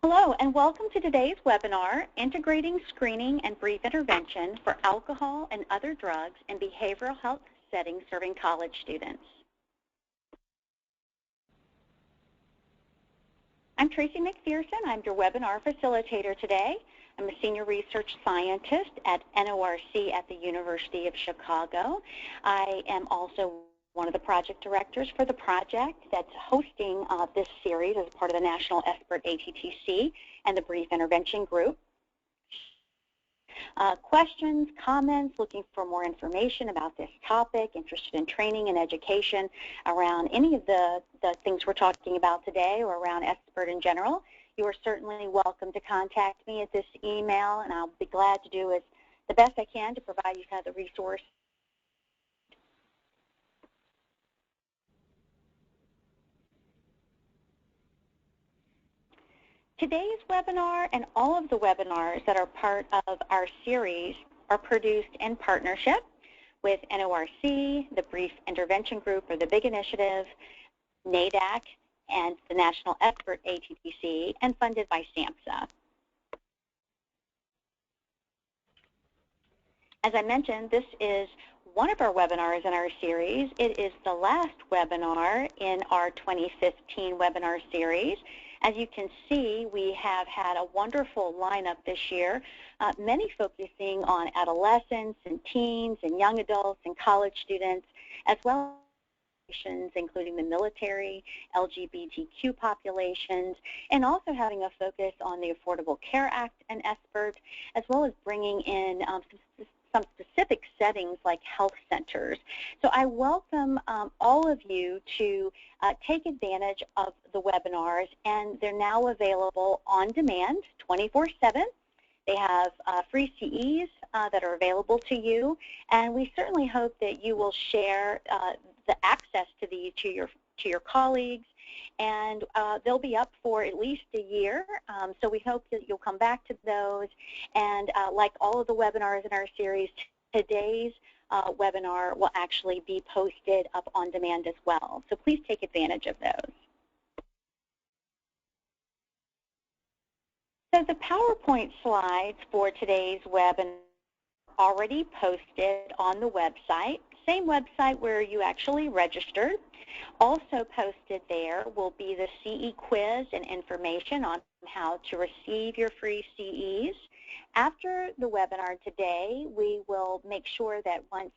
Hello, and welcome to today's webinar, Integrating Screening and Brief Intervention for Alcohol and Other Drugs in Behavioral Health Settings Serving College Students. I'm Tracy McPherson. I'm your webinar facilitator today. I'm a senior research scientist at NORC at the University of Chicago. I am also one of the project directors for the project that's hosting this series as part of the National SBIRT ATTC and the Brief Intervention Group. Questions, comments, looking for more information about this topic, interested in training and education around any of the things we're talking about today or around SBIRT in general, you are certainly welcome to contact me at this email, and I'll be glad to do the best I can to provide you kind of the resource. Today's webinar and all of the webinars that are part of our series are produced in partnership with NORC, the Brief Intervention Group, or the BIG Initiative, NADAC, and the National SBIRT ATTC, and funded by SAMHSA. As I mentioned, this is one of our webinars in our series. It is the last webinar in our 2015 webinar series. As you can see, we have had a wonderful lineup this year, many focusing on adolescents and teens and young adults and college students, as well as including the military, LGBTQ populations, and also having a focus on the Affordable Care Act and SBIRT, as well as bringing in some specific settings like health centers. So I welcome all of you to take advantage of the webinars, and they're now available on demand 24/7. They have free CEs that are available to you, and we certainly hope that you will share the access to these to your colleagues, and they'll be up for at least a year, so we hope that you'll come back to those. And like all of the webinars in our series, today's webinar will actually be posted up on demand as well, so please take advantage of those. So the PowerPoint slides for today's webinar are already posted on the website, same website where you actually registered. Also posted there will be the CE quiz and information on how to receive your free CEs. After the webinar today, we will make sure that once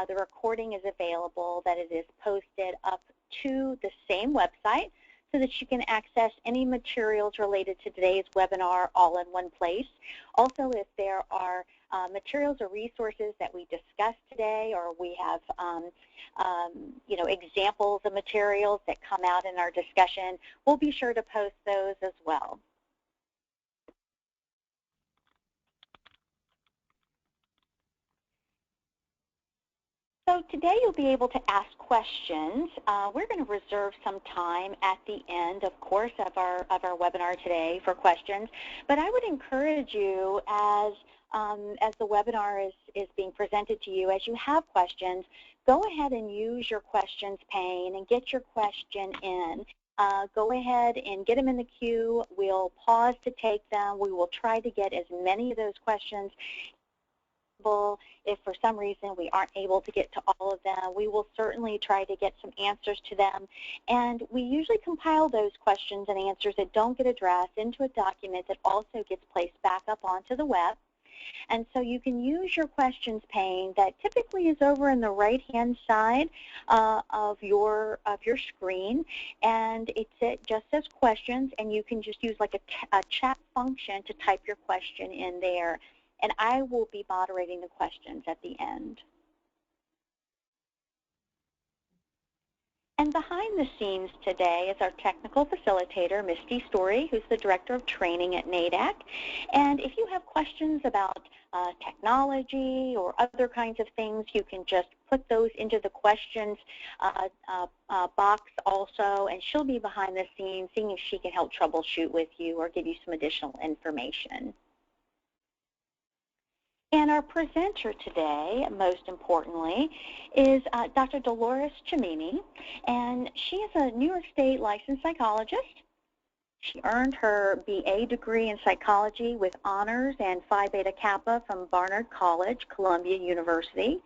the recording is available, that it is posted up to the same website so that you can access any materials related to today's webinar all in one place. Also, if there are materials or resources that we discussed today, or we have examples of materials that come out in our discussion, we'll be sure to post those as well. So today you'll be able to ask questions. We're going to reserve some time at the end, of course, of our webinar today for questions. But I would encourage you, as the webinar is being presented to you, as you have questions, go ahead and use your questions pane and get your question in. Go ahead and get them in the queue. We'll pause to take them. We will try to get as many of those questions. If for some reason we aren't able to get to all of them, we will certainly try to get some answers to them. And we usually compile those questions and answers that don't get addressed into a document that also gets placed back up onto the web. And so you can use your questions pane that typically is over in the right-hand side of your screen, and it just says questions, and you can just use like a chat function to type your question in there. And I will be moderating the questions at the end. And behind the scenes today is our technical facilitator, Misty Story, who's the Director of Training at NADAC. And if you have questions about technology or other kinds of things, you can just put those into the questions box also, and she'll be behind the scenes seeing if she can help troubleshoot with you or give you some additional information. And our presenter today, most importantly, is Dr. Dolores Chamini, and she is a New York State licensed psychologist. She earned her BA degree in psychology with honors and Phi Beta Kappa from Barnard College, Columbia University,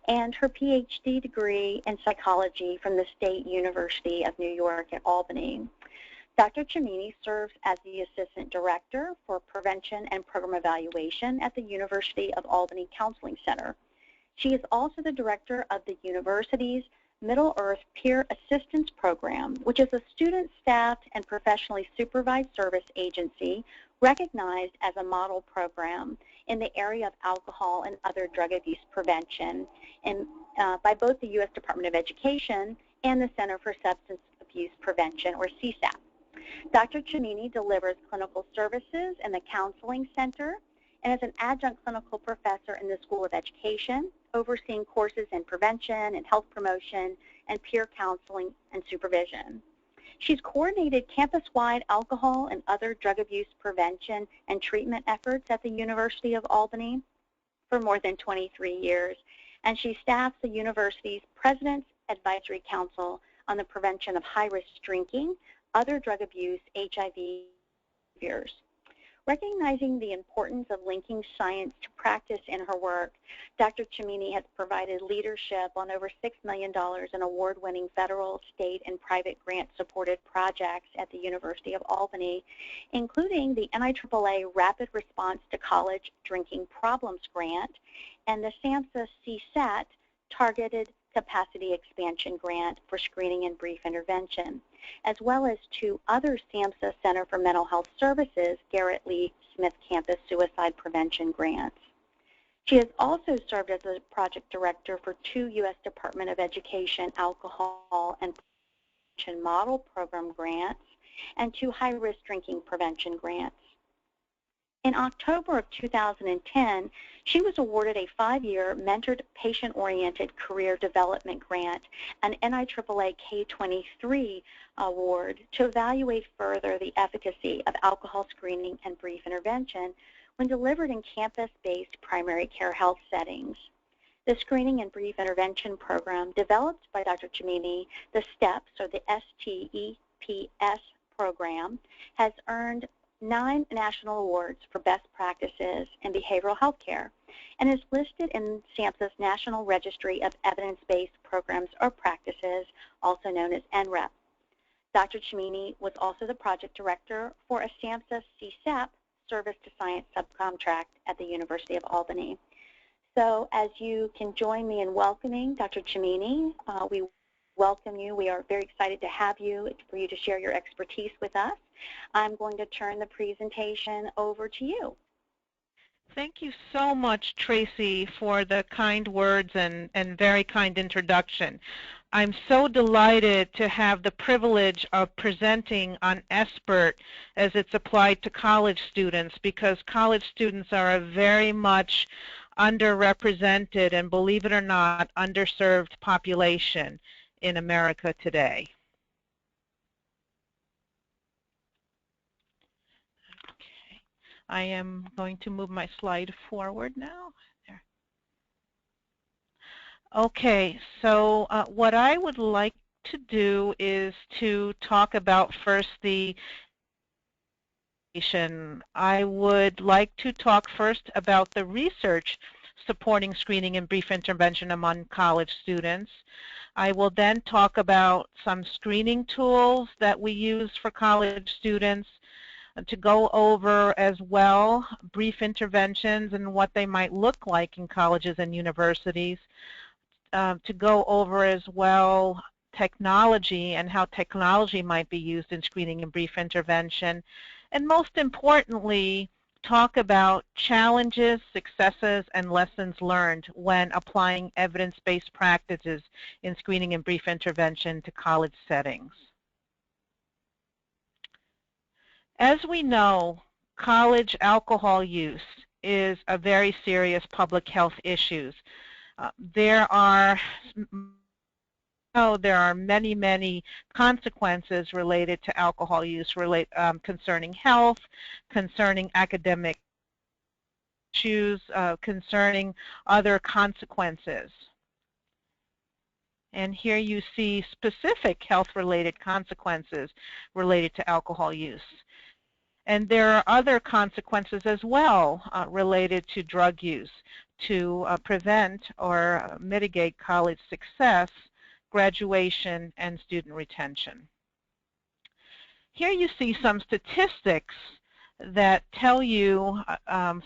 and her PhD degree in psychology from the State University of New York at Albany. Dr. Cimini serves as the Assistant Director for Prevention and Program Evaluation at the University of Albany Counseling Center. She is also the Director of the university's Middle-earth Peer Assistance Program, which is a student-staffed and professionally supervised service agency recognized as a model program in the area of alcohol and other drug abuse prevention by both the U.S. Department of Education and the Center for Substance Abuse Prevention, or CSAP. Dr. Cimini delivers clinical services in the Counseling Center and is an adjunct clinical professor in the School of Education, overseeing courses in prevention and health promotion and peer counseling and supervision. She's coordinated campus-wide alcohol and other drug abuse prevention and treatment efforts at the University of Albany for more than 23 years, and she staffs the university's President's Advisory Council on the prevention of high-risk drinking, other drug abuse, HIV behaviors. Recognizing the importance of linking science to practice in her work, Dr. Cimini has provided leadership on over $6 million in award-winning federal, state, and private grant-supported projects at the University of Albany, including the NIAAA Rapid Response to College Drinking Problems Grant and the SAMHSA CSAT Targeted Capacity Expansion Grant for Screening and Brief Intervention, as well as 2 other SAMHSA Center for Mental Health Services Garrett Lee Smith Campus Suicide Prevention grants. She has also served as a project director for 2 U.S. Department of Education Alcohol and Prevention Model Program grants and 2 high-risk drinking prevention grants. In October of 2010, she was awarded a 5-year Mentored Patient-Oriented Career Development Grant, an NIAAA K-23 award, to evaluate further the efficacy of alcohol screening and brief intervention when delivered in campus-based primary care health settings. The Screening and Brief Intervention Program, developed by Dr. Cimini, the STEPS, or the STEPS program, has earned 9 national awards for best practices in behavioral health care and is listed in SAMHSA's National Registry of Evidence-Based Programs or Practices, also known as NREP. Dr. Cimini was also the project director for a SAMHSA CSAP Service to Science subcontract at the University of Albany. So as you can join me in welcoming Dr. Cimini, we welcome you. We are very excited to have you, for you to share your expertise with us. I'm going to turn the presentation over to you. Thank you so much, Tracy, for the kind words and very kind introduction. I'm so delighted to have the privilege of presenting on SBIRT as it's applied to college students, because college students are a very much underrepresented and, believe it or not, underserved population in America today. Okay. I am going to move my slide forward now. There. Okay, so what I would like to do is to talk about first the I would like to talk first about the research supporting screening and brief intervention among college students. I will then talk about some screening tools that we use for college students, to go over as well brief interventions and what they might look like in colleges and universities, to go over as well technology and how technology might be used in screening and brief intervention, and most importantly, talk about challenges, successes, and lessons learned when applying evidence-based practices in screening and brief intervention to college settings. As we know, college alcohol use is a very serious public health issue. There are many, many consequences related to alcohol use concerning health, concerning academic issues, concerning other consequences. And here you see specific health-related consequences related to alcohol use. And there are other consequences as well related to drug use to prevent or mitigate college success, graduation, and student retention. Here you see some statistics that tell you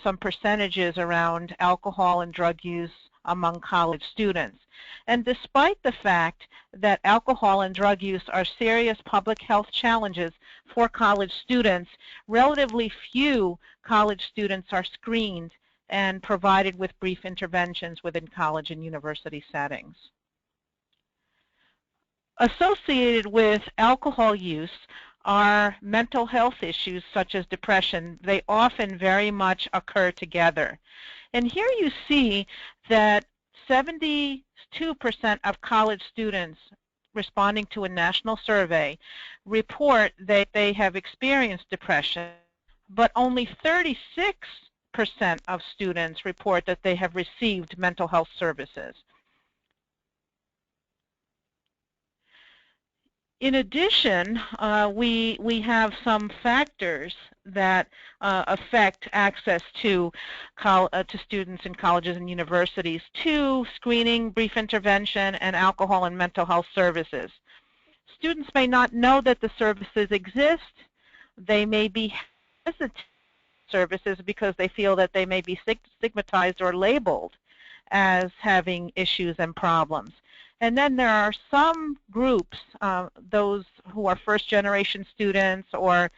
some percentages around alcohol and drug use among college students. And despite the fact that alcohol and drug use are serious public health challenges for college students, relatively few college students are screened and provided with brief interventions within college and university settings. Associated with alcohol use are mental health issues such as depression. They often very much occur together. And here you see that 72% of college students responding to a national survey report that they have experienced depression, but only 36% of students report that they have received mental health services. In addition, we have some factors that affect access to students in colleges and universities to screening, brief intervention, and alcohol and mental health services. Students may not know that the services exist. They may be hesitant to services because they feel that they may be stigmatized or labeled as having issues and problems. And then there are some groups, those who are first-generation students or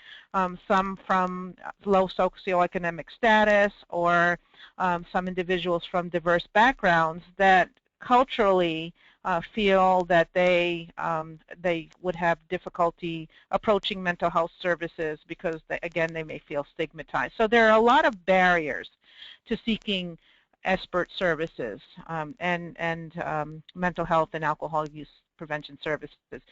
some from low socioeconomic status or some individuals from diverse backgrounds that culturally feel that they would have difficulty approaching mental health services because, again, they may feel stigmatized. So there are a lot of barriers to seeking SBIRT services and mental health and alcohol use prevention services.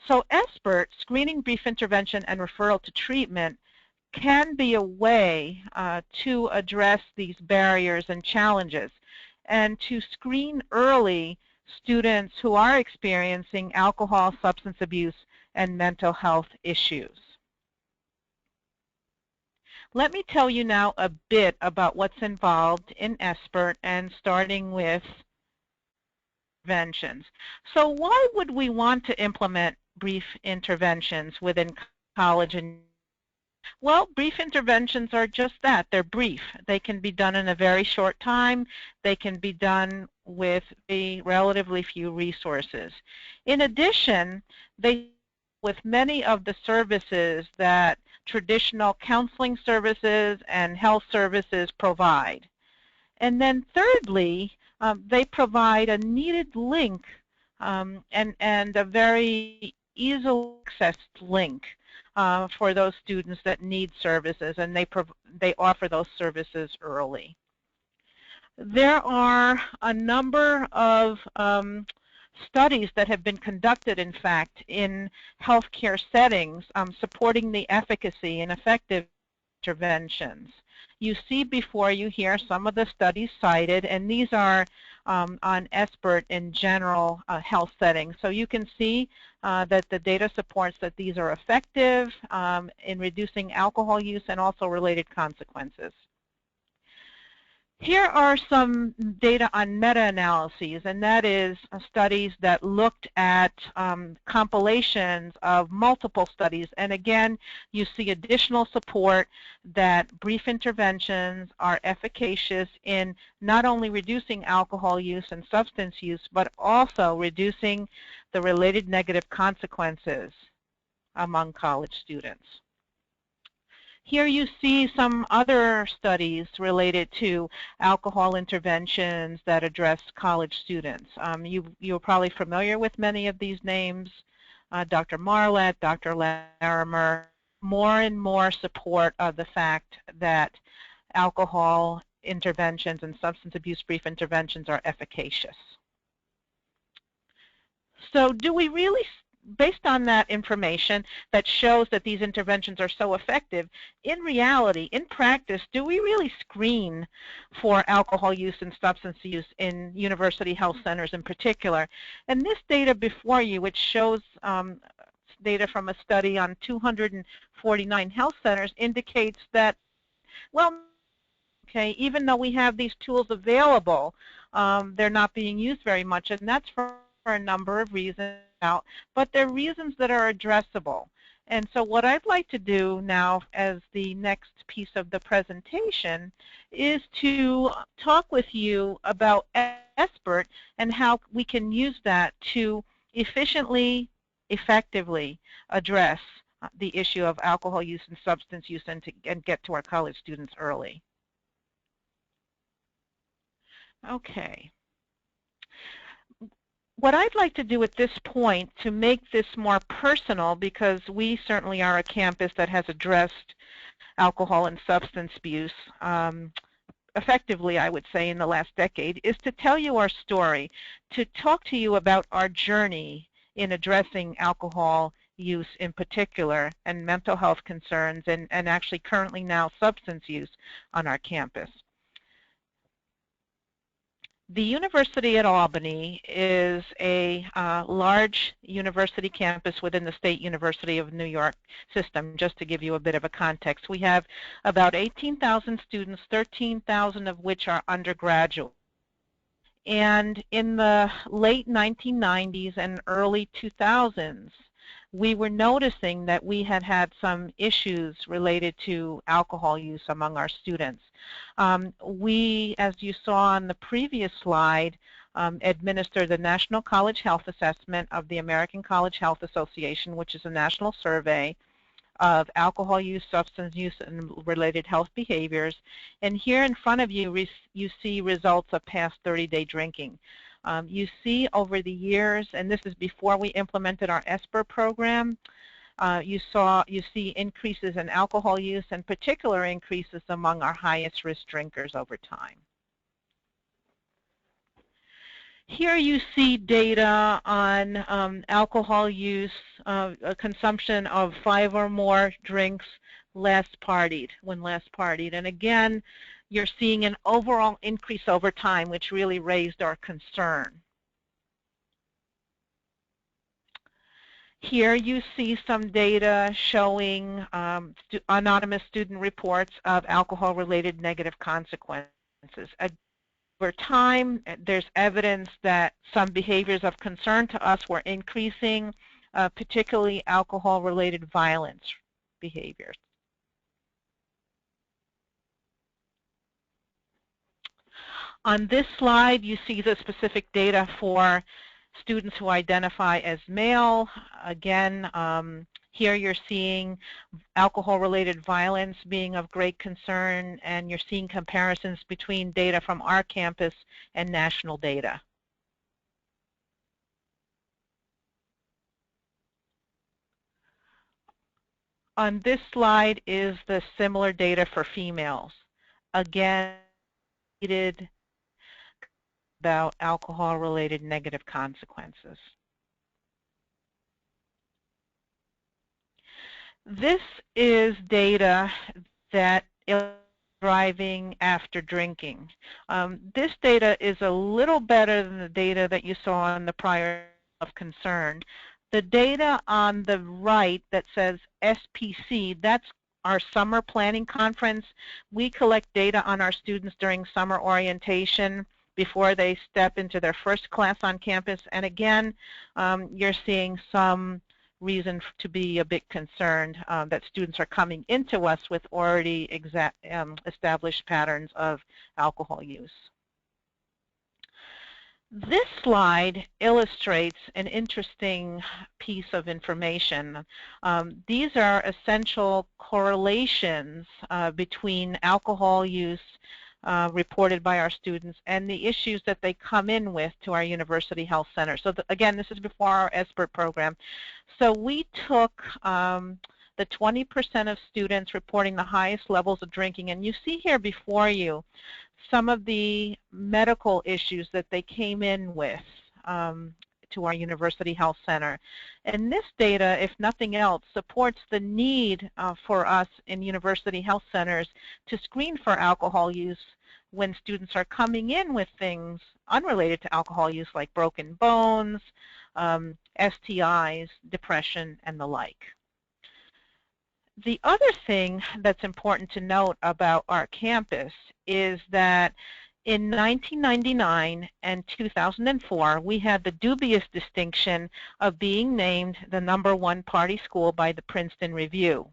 So SBIRT, screening, brief intervention, and referral to treatment, can be a way to address these barriers and challenges and to screen early students who are experiencing alcohol, substance abuse, and mental health issues. Let me tell you now a bit about what's involved in SBIRT, and starting with interventions. So why would we want to implement brief interventions within college? And well, brief interventions are just that. They're brief. They can be done in a very short time. They can be done with relatively few resources. In addition, they with many of the services that traditional counseling services and health services provide. And then thirdly, they provide a needed link and a very easily accessed link for those students that need services, and they offer those services early. There are a number of studies that have been conducted, in fact, in healthcare settings supporting the efficacy and effective interventions. You see before you here some of the studies cited, and these are on SBIRT in general health settings. So you can see that the data supports that these are effective in reducing alcohol use and also related consequences. Here are some data on meta-analyses, and that is studies that looked at compilations of multiple studies. And again, you see additional support that brief interventions are efficacious in not only reducing alcohol use and substance use, but also reducing the related negative consequences among college students. Here you see some other studies related to alcohol interventions that address college students. You're probably familiar with many of these names, Dr. Marlett, Dr. Larimer. More and more support of the fact that alcohol interventions and substance abuse brief interventions are efficacious. So do we really, based on that information that shows that these interventions are so effective, in reality, in practice, do we really screen for alcohol use and substance use in university health centers in particular? And this data before you, which shows data from a study on 249 health centers indicates that, well, okay, even though we have these tools available, they're not being used very much, and that's for a number of reasons, but they're reasons that are addressable. And so what I'd like to do now as the next piece of the presentation is to talk with you about SBIRT and how we can use that to efficiently, effectively address the issue of alcohol use and substance use and get to our college students early. Okay. What I'd like to do at this point to make this more personal, because we certainly are a campus that has addressed alcohol and substance abuse effectively, I would say, in the last decade, is to tell you our story, to talk to you about our journey in addressing alcohol use in particular and mental health concerns and actually currently now substance use on our campus. The University at Albany is a large university campus within the State University of New York system, just to give you a bit of a context. We have about 18,000 students, 13,000 of which are undergraduate. And in the late 1990s and early 2000s, we were noticing that we had had some issues related to alcohol use among our students. We, as you saw on the previous slide, administer the National College Health Assessment of the American College Health Association, which is a national survey of alcohol use, substance use, and related health behaviors. And here in front of you, you see results of past 30-day drinking. You see over the years, and this is before we implemented our SBIRT program, you see increases in alcohol use and particular increases among our highest risk drinkers over time. Here you see data on alcohol use, consumption of 5 or more drinks when last partied. And again, you're seeing an overall increase over time, which really raised our concern. Here you see some data showing anonymous student reports of alcohol-related negative consequences. Over time, there's evidence that some behaviors of concern to us were increasing, particularly alcohol-related violence behaviors. On this slide, you see the specific data for students who identify as male. Again, here you're seeing alcohol-related violence being of great concern, and you're seeing comparisons between data from our campus and national data. On this slide is the similar data for females. Again, about alcohol-related negative consequences. This is data that is driving after drinking. This data is a little better than the data that you saw on the prior of concern. The data on the right that says SPC, that's our summer planning conference. We collect data on our students during summer orientation before they step into their first class on campus. And again, you're seeing some reason to be a bit concerned that students are coming into us with already established patterns of alcohol use. This slide illustrates an interesting piece of information. These are essential correlations between alcohol use reported by our students and the issues that they come in with to our University Health Center. So again, this is before our SBIRT program. So we took the 20% of students reporting the highest levels of drinking, and you see here before you some of the medical issues that they came in with to our University Health Center. And this data, if nothing else, supports the need for us in University Health Centers to screen for alcohol use when students are coming in with things unrelated to alcohol use, like broken bones, STIs, depression, and the like. The other thing that's important to note about our campus is that in 1999 and 2004, we had the dubious distinction of being named the #1 party school by the Princeton Review.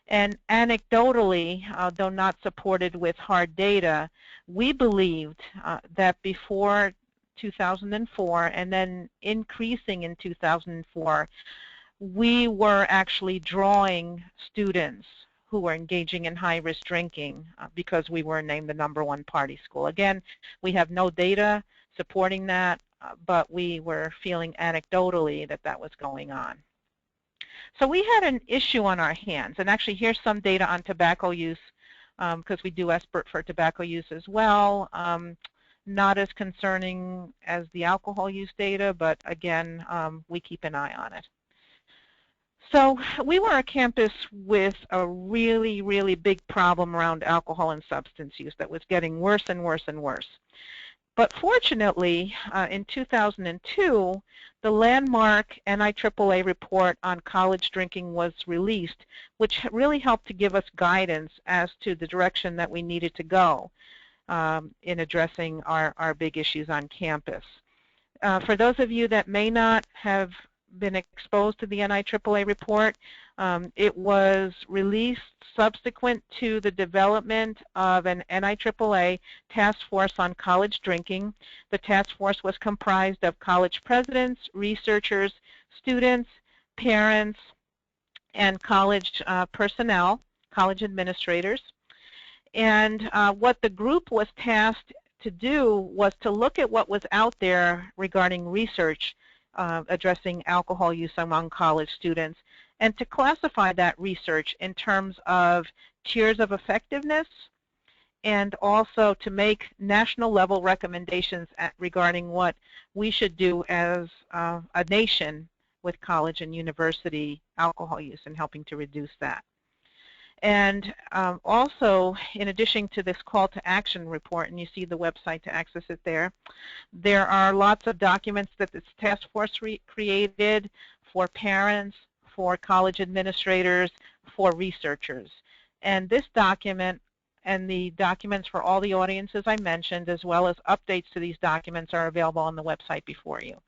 And anecdotally, though not supported with hard data, we believed that before 2004 and then increasing in 2004, we were actually drawing students who were engaging in high-risk drinking because we were named the #1 party school. Again, we have no data supporting that, but we were feeling anecdotally that that was going on. So we had an issue on our hands, and actually here's some data on tobacco use because we do SBIRT for tobacco use as well. Not as concerning as the alcohol use data, but again, we keep an eye on it. So we were a campus with a really, really big problem around alcohol and substance use that was getting worse and worse and worse. But fortunately, in 2002, the landmark NIAAA report on college drinking was released, which really helped to give us guidance as to the direction that we needed to go in addressing our big issues on campus. For those of you that may not have been exposed to the NIAAA report, it was released subsequent to the development of an NIAAA task force on college drinking. The task force was comprised of college presidents, researchers, students, parents, and college personnel, college administrators. And what the group was tasked to do was to look at what was out there regarding research addressing alcohol use among college students, and to classify that research in terms of tiers of effectiveness, and also to make national level recommendations regarding what we should do as a nation with college and university alcohol use and helping to reduce that. And also, in addition to this call to action report, and you see the website to access it there, there are lots of documents that this task force created for parents, for college administrators, for researchers. And this document and the documents for all the audiences I mentioned, as well as updates to these documents, are available on the website before you.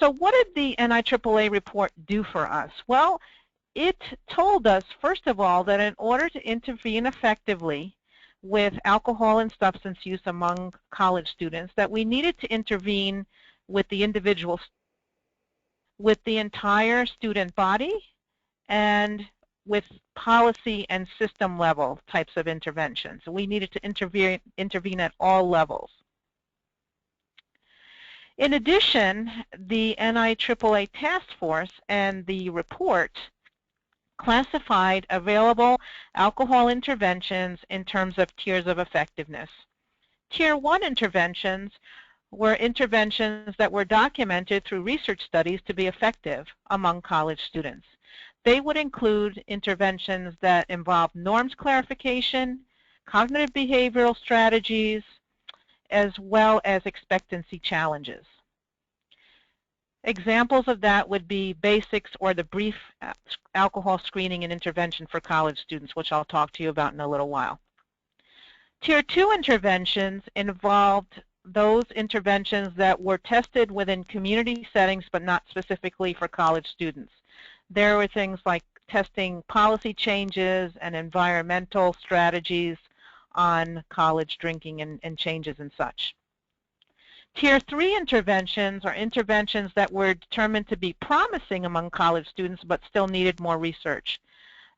So what did the NIAAA report do for us? Well, it told us, first of all, that in order to intervene effectively with alcohol and substance use among college students, that we needed to intervene with the individual, with the entire student body, and with policy and system level types of interventions. So we needed to intervene at all levels. In addition, the NIAAA task force and the report classified available alcohol interventions in terms of tiers of effectiveness. Tier 1 interventions were interventions that were documented through research studies to be effective among college students. They would include interventions that involve norms clarification, cognitive behavioral strategies, as well as expectancy challenges. Examples of that would be basics or the brief alcohol screening and intervention for college students, which I'll talk to you about in a little while. Tier 2 interventions involved those interventions that were tested within community settings but not specifically for college students. There were things like testing policy changes and environmental strategies on college drinking and changes and such. Tier 3 interventions are interventions that were determined to be promising among college students but still needed more research.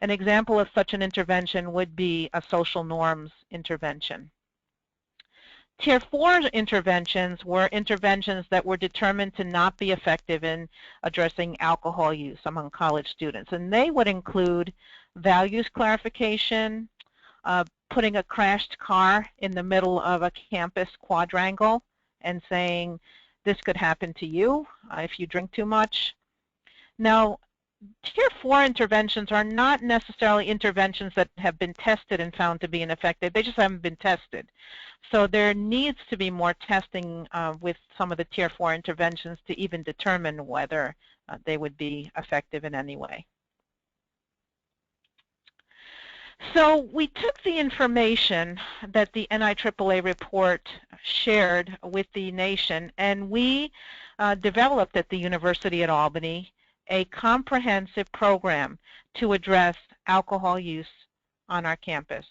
An example of such an intervention would be a social norms intervention. Tier 4 interventions were interventions that were determined to not be effective in addressing alcohol use among college students, and they would include values clarification, putting a crashed car in the middle of a campus quadrangle and saying this could happen to you if you drink too much. Now, Tier 4 interventions are not necessarily interventions that have been tested and found to be ineffective. They just haven't been tested. So there needs to be more testing with some of the Tier 4 interventions to even determine whether they would be effective in any way. So we took the information that the NIAAA report shared with the nation, and we developed at the University at Albany a comprehensive program to address alcohol use on our campus.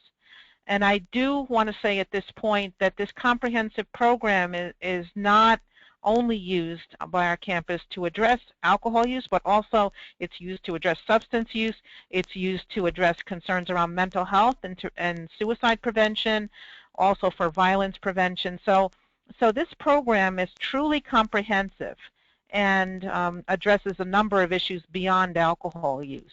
And I do want to say at this point that this comprehensive program is not only used by our campus to address alcohol use, but also it's used to address substance use. It's used to address concerns around mental health and suicide prevention, also for violence prevention. So this program is truly comprehensive and addresses a number of issues beyond alcohol use.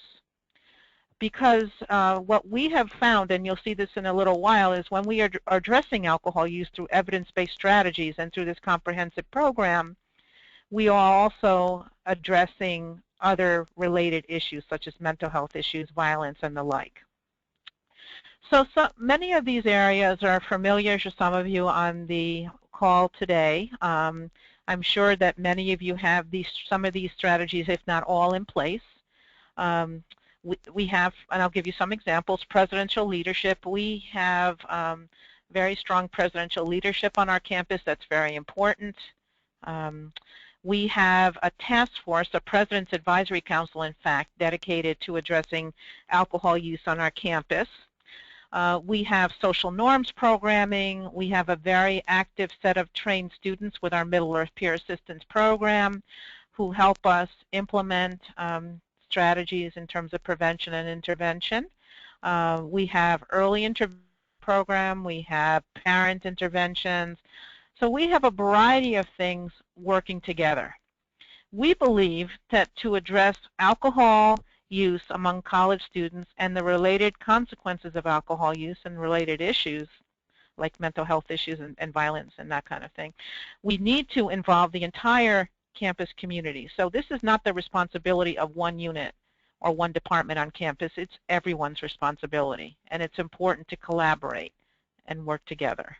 Because what we have found, and you'll see this in a little while, is when we are addressing alcohol use through evidence-based strategies and through this comprehensive program, we are also addressing other related issues such as mental health issues, violence, and the like. So many of these areas are familiar to some of you on the call today. I'm sure that many of you have some of these strategies, if not all, in place. We have, and I'll give you some examples, presidential leadership. We have very strong presidential leadership on our campus. That's very important. We have a task force, a President's Advisory Council, in fact, dedicated to addressing alcohol use on our campus. We have social norms programming. We have a very active set of trained students with our Middle Earth Peer Assistance Program who help us implement strategies in terms of prevention and intervention. We have early intervention program. We have parent interventions. So we have a variety of things working together. We believe that to address alcohol use among college students and the related consequences of alcohol use and related issues like mental health issues and violence and that kind of thing, we need to involve the entire campus community. So this is not the responsibility of one unit or one department on campus. It's everyone's responsibility, and it's important to collaborate and work together.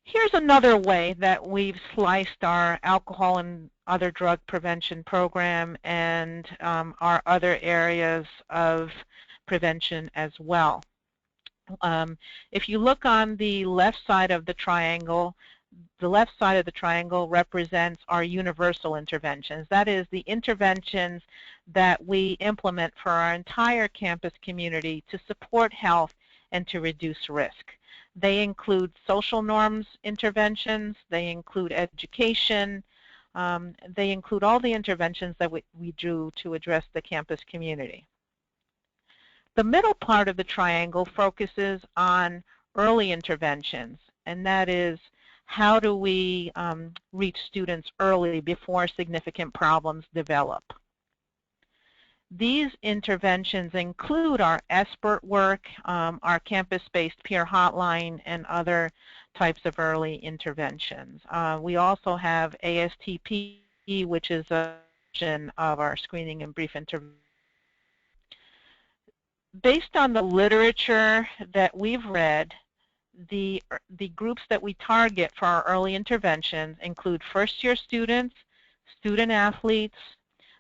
Here's another way that we've sliced our alcohol and other drug prevention program and our other areas of prevention as well. If you look on the left side of the triangle represents our universal interventions. That is the interventions that we implement for our entire campus community to support health and to reduce risk. They include social norms interventions, they include education, they include all the interventions that we do to address the campus community. The middle part of the triangle focuses on early interventions, and that is how do we reach students early before significant problems develop. These interventions include our SBIRT work, our campus-based peer hotline, and other types of early interventions. We also have ASTP, which is a version of our screening and brief intervention. Based on the literature that we've read, the groups that we target for our early interventions include first-year students, student athletes,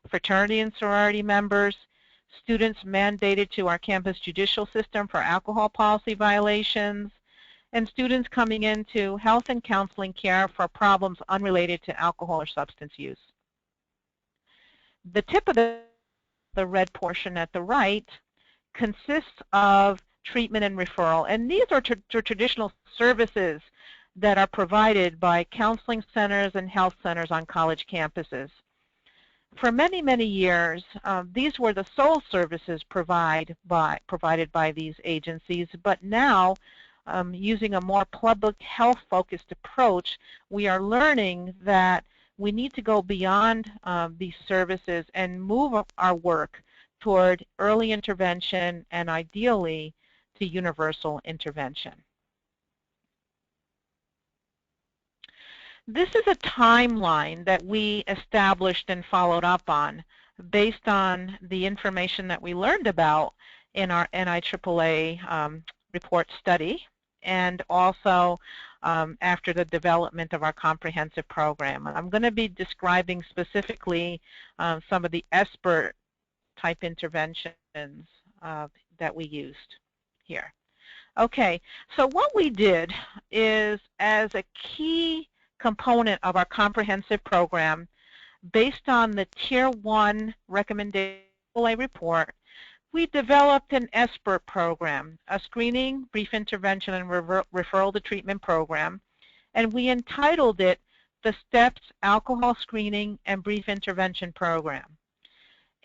fraternity and sorority members, students mandated to our campus judicial system for alcohol policy violations, and students coming into health and counseling care for problems unrelated to alcohol or substance use. The tip of the red portion at the right consists of treatment and referral, and these are traditional services that are provided by counseling centers and health centers on college campuses. For many, many years, these were the sole services provided by these agencies, but now, using a more public health-focused approach, we are learning that we need to go beyond these services and move our work toward early intervention and ideally to universal intervention. This is a timeline that we established and followed up on based on the information that we learned about in our NIAAA report study, and also after the development of our comprehensive program. I'm going to be describing specifically some of the SBIRT type interventions that we used here. Okay, so what we did is, as a key component of our comprehensive program, based on the Tier 1 recommendation report, we developed an SBIRT program, a screening, brief intervention, and referral to treatment program, and we entitled it the STEPS Alcohol Screening and Brief Intervention Program.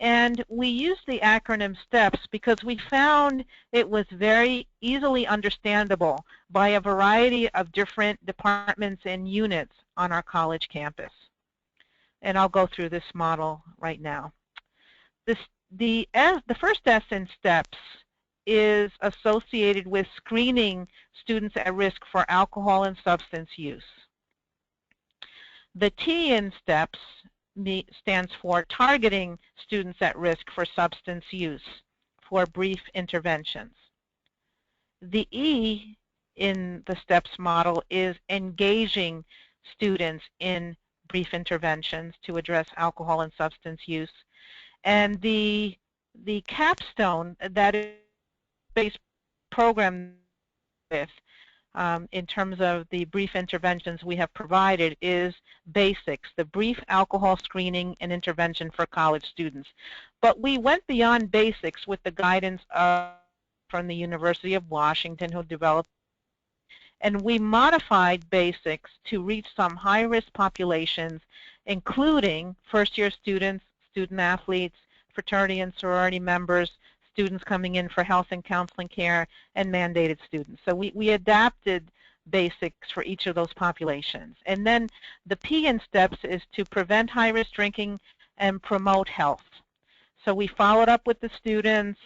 And we used the acronym STEPS because we found it was very easily understandable by a variety of different departments and units on our college campus. And I'll go through this model right now. The first S in STEPS is associated with screening students at risk for alcohol and substance use. The T in STEPS stands for targeting students at risk for substance use for brief interventions. The E in the STEPS model is engaging students in brief interventions to address alcohol and substance use. And the capstone that is based program with in terms of the brief interventions we have provided is BASICS, the Brief Alcohol Screening and Intervention for College Students. But we went beyond BASICS with the guidance from the University of Washington, who developed, and we modified BASICS to reach some high-risk populations, including first-year students, student athletes, fraternity and sorority members, students coming in for health and counseling care, and mandated students. So we adapted BASICS for each of those populations. And then the P in STEPS is to prevent high-risk drinking and promote health. So we followed up with the students,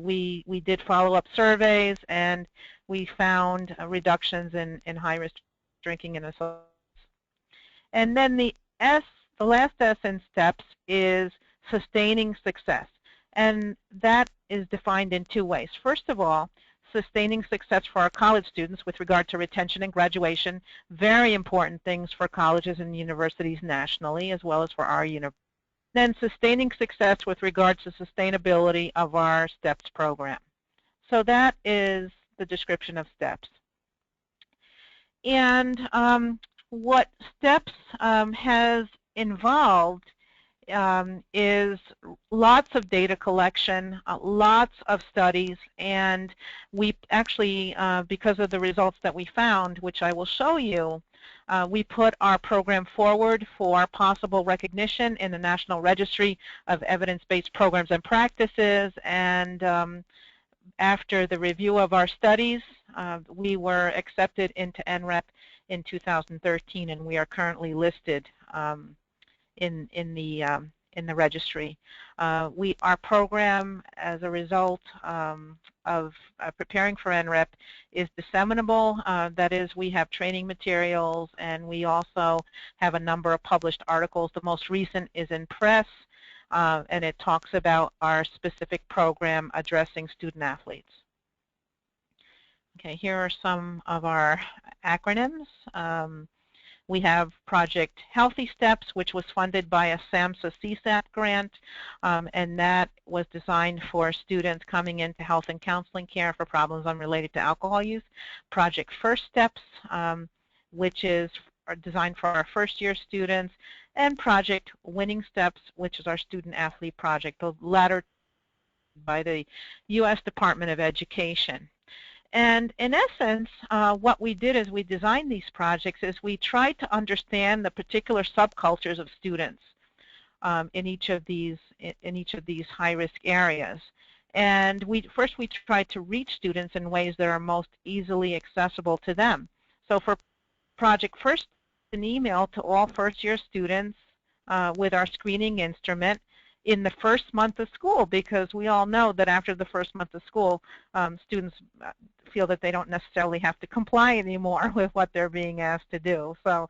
we did follow-up surveys, and we found reductions in high-risk drinking and assault. And then the last S in STEPS is sustaining success. And that is defined in two ways. First of all, sustaining success for our college students with regard to retention and graduation, very important things for colleges and universities nationally, as well as for our university. Then sustaining success with regards to sustainability of our STEPS program. So that is the description of STEPS. And what STEPS has involved is lots of data collection, lots of studies, and we actually, because of the results that we found, which I will show you, we put our program forward for possible recognition in the National Registry of Evidence-Based Programs and Practices, and after the review of our studies, we were accepted into NREP in 2013, and we are currently listed in the registry. Our program, as a result of preparing for NREP, is disseminable. That is, we have training materials, and we also have a number of published articles. The most recent is in Press, and it talks about our specific program addressing student athletes. Okay, here are some of our acronyms. We have Project Healthy Steps, which was funded by a SAMHSA CSAT grant, and that was designed for students coming into health and counseling care for problems unrelated to alcohol use. Project First Steps, which is designed for our first-year students, and Project Winning Steps, which is our student-athlete project, the latter by the U.S. Department of Education. And in essence, what we did is we designed these projects is we tried to understand the particular subcultures of students in each of these high-risk areas. And first we tried to reach students in ways that are most easily accessible to them. So for Project First, an email to all first-year students with our screening instrument. in the first month of school, because we all know that after the first month of school, students feel that they don't necessarily have to comply anymore with what they're being asked to do. So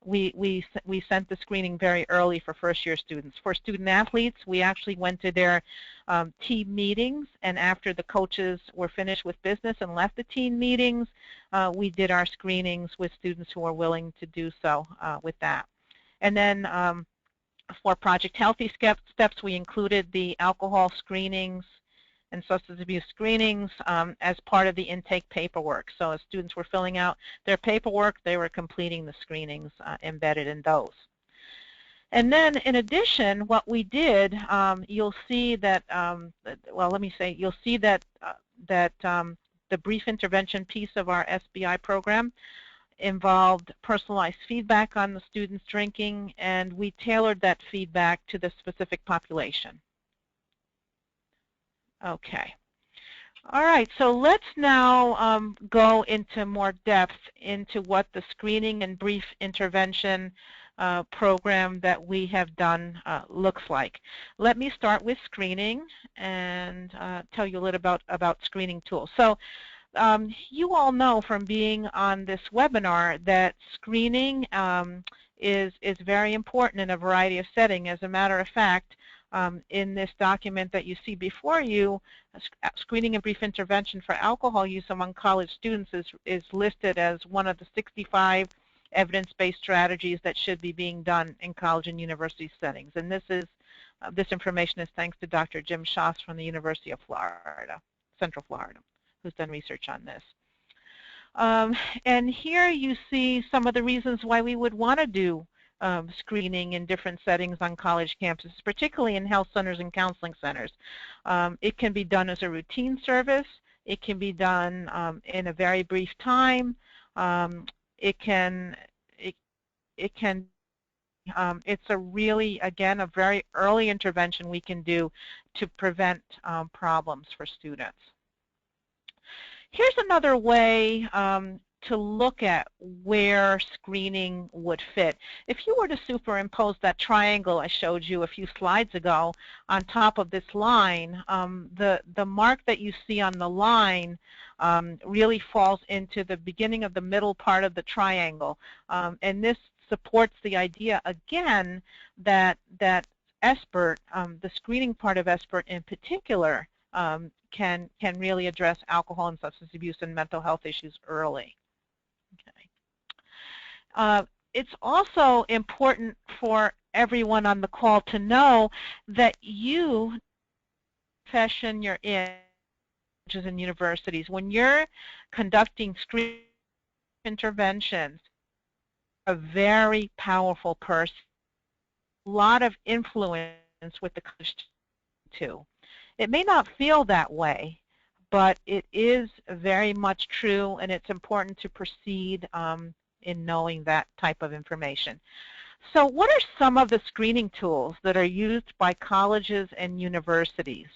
we sent the screening very early for first-year students. For student athletes, we actually went to their team meetings, and after the coaches were finished with business and left the team meetings, we did our screenings with students who were willing to do so with that. And then for Project Healthy Steps, we included the alcohol screenings and substance abuse screenings as part of the intake paperwork. So as students were filling out their paperwork, they were completing the screenings embedded in those. And then in addition, what we did, you'll see that, well, let me say, you'll see that, the brief intervention piece of our SBI program involved personalized feedback on the students drinking, and we tailored that feedback to the specific population. Okay. All right, so let's now go into more depth into what the screening and brief intervention program that we have done looks like. Let me start with screening and tell you a little about screening tools. So you all know from being on this webinar that screening is very important in a variety of settings. As a matter of fact, in this document that you see before you, screening and brief intervention for alcohol use among college students is listed as one of the 65 evidence-based strategies that should be being done in college and university settings. And this information is thanks to Dr. Jim Schoss from the University of Florida, Central Florida, who's done research on this. And here you see some of the reasons why we would want to do screening in different settings on college campuses, particularly in health centers and counseling centers. It can be done as a routine service. It can be done in a very brief time. It's a really, again, a very early intervention we can do to prevent problems for students. Here's another way to look at where screening would fit. If you were to superimpose that triangle I showed you a few slides ago on top of this line, the mark that you see on the line really falls into the beginning of the middle part of the triangle. And this supports the idea, again, that SBIRT, the screening part of SBIRT in particular, can really address alcohol and substance abuse and mental health issues early. Okay. It's also important for everyone on the call to know that you, profession you're in, colleges and universities, when you're conducting screening interventions, a very powerful person, a lot of influence with the college too. It may not feel that way, but it is very much true, and it's important to proceed in knowing that type of information. So what are some of the screening tools that are used by colleges and universities?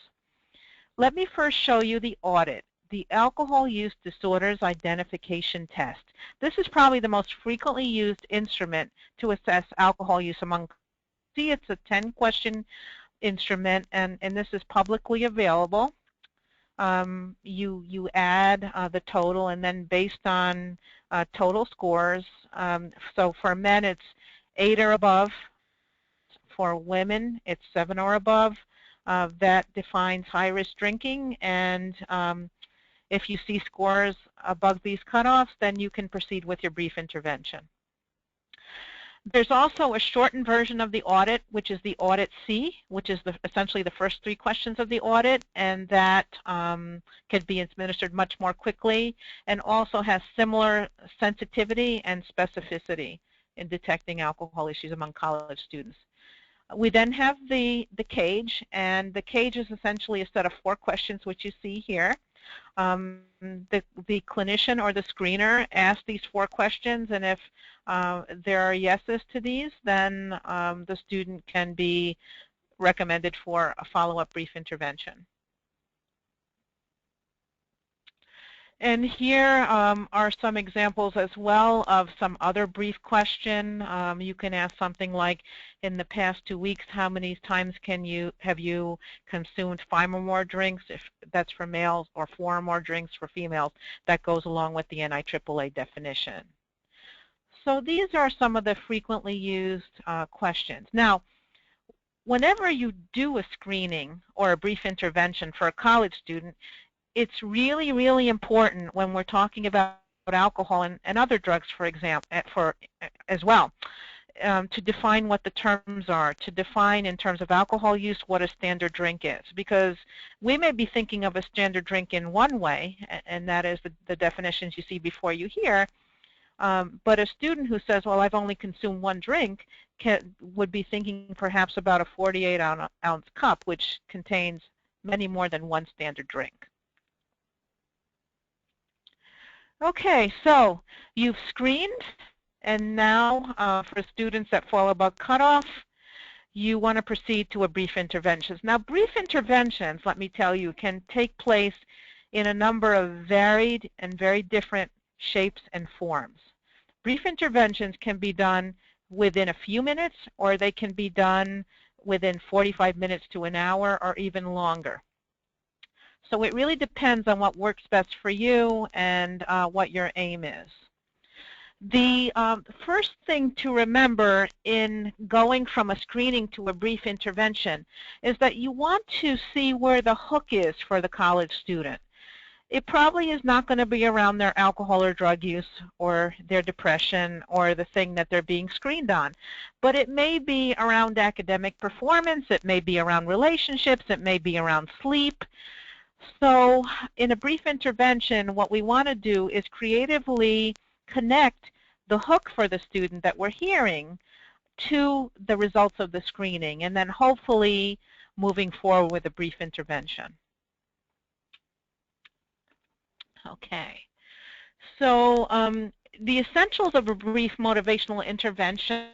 Let me first show you the audit, the Alcohol Use Disorders Identification Test. This is probably the most frequently used instrument to assess alcohol use among. See, it's a 10-question instrument, and this is publicly available. You add the total, and then based on total scores, so for men it's 8 or above, for women it's 7 or above. That defines high-risk drinking, and if you see scores above these cutoffs, then you can proceed with your brief intervention. There's also a shortened version of the audit, which is the Audit C, which is essentially the first 3 questions of the audit, and that can be administered much more quickly and also has similar sensitivity and specificity in detecting alcohol issues among college students. We then have the CAGE, and the CAGE is essentially a set of 4 questions, which you see here. The clinician or the screener asks these 4 questions, and if there are yeses to these, then the student can be recommended for a follow-up brief intervention. And here are some examples as well of some other brief question. You can ask something like, in the past 2 weeks, how many times have you consumed 5 or more drinks, if that's for males, or 4 or more drinks for females? That goes along with the NIAAA definition. So these are some of the frequently used questions. Now, whenever you do a screening or a brief intervention for a college student, it's really, really important when we're talking about alcohol and other drugs, for example, as well, to define what the terms are, to define in terms of alcohol use what a standard drink is. Because we may be thinking of a standard drink in one way, and that is the definitions you see before you here, but a student who says, well, I've only consumed 1 drink, would be thinking perhaps about a 48-ounce cup, which contains many more than 1 standard drink. Okay, so you've screened, and now for students that fall above cutoff, you want to proceed to a brief interventions. Now, brief interventions, let me tell you, can take place in a number of varied and very different shapes and forms. Brief interventions can be done within a few minutes, or they can be done within 45 minutes to an hour, or even longer. So it really depends on what works best for you and what your aim is. The first thing to remember in going from a screening to a brief intervention is that you want to see where the hook is for the college student. It probably is not going to be around their alcohol or drug use or their depression or the thing that they're being screened on. But it may be around academic performance, it may be around relationships, it may be around sleep. So in a brief intervention, what we want to do is creatively connect the hook for the student that we're hearing to the results of the screening, and then hopefully moving forward with a brief intervention. Okay, so the essentials of a brief motivational intervention.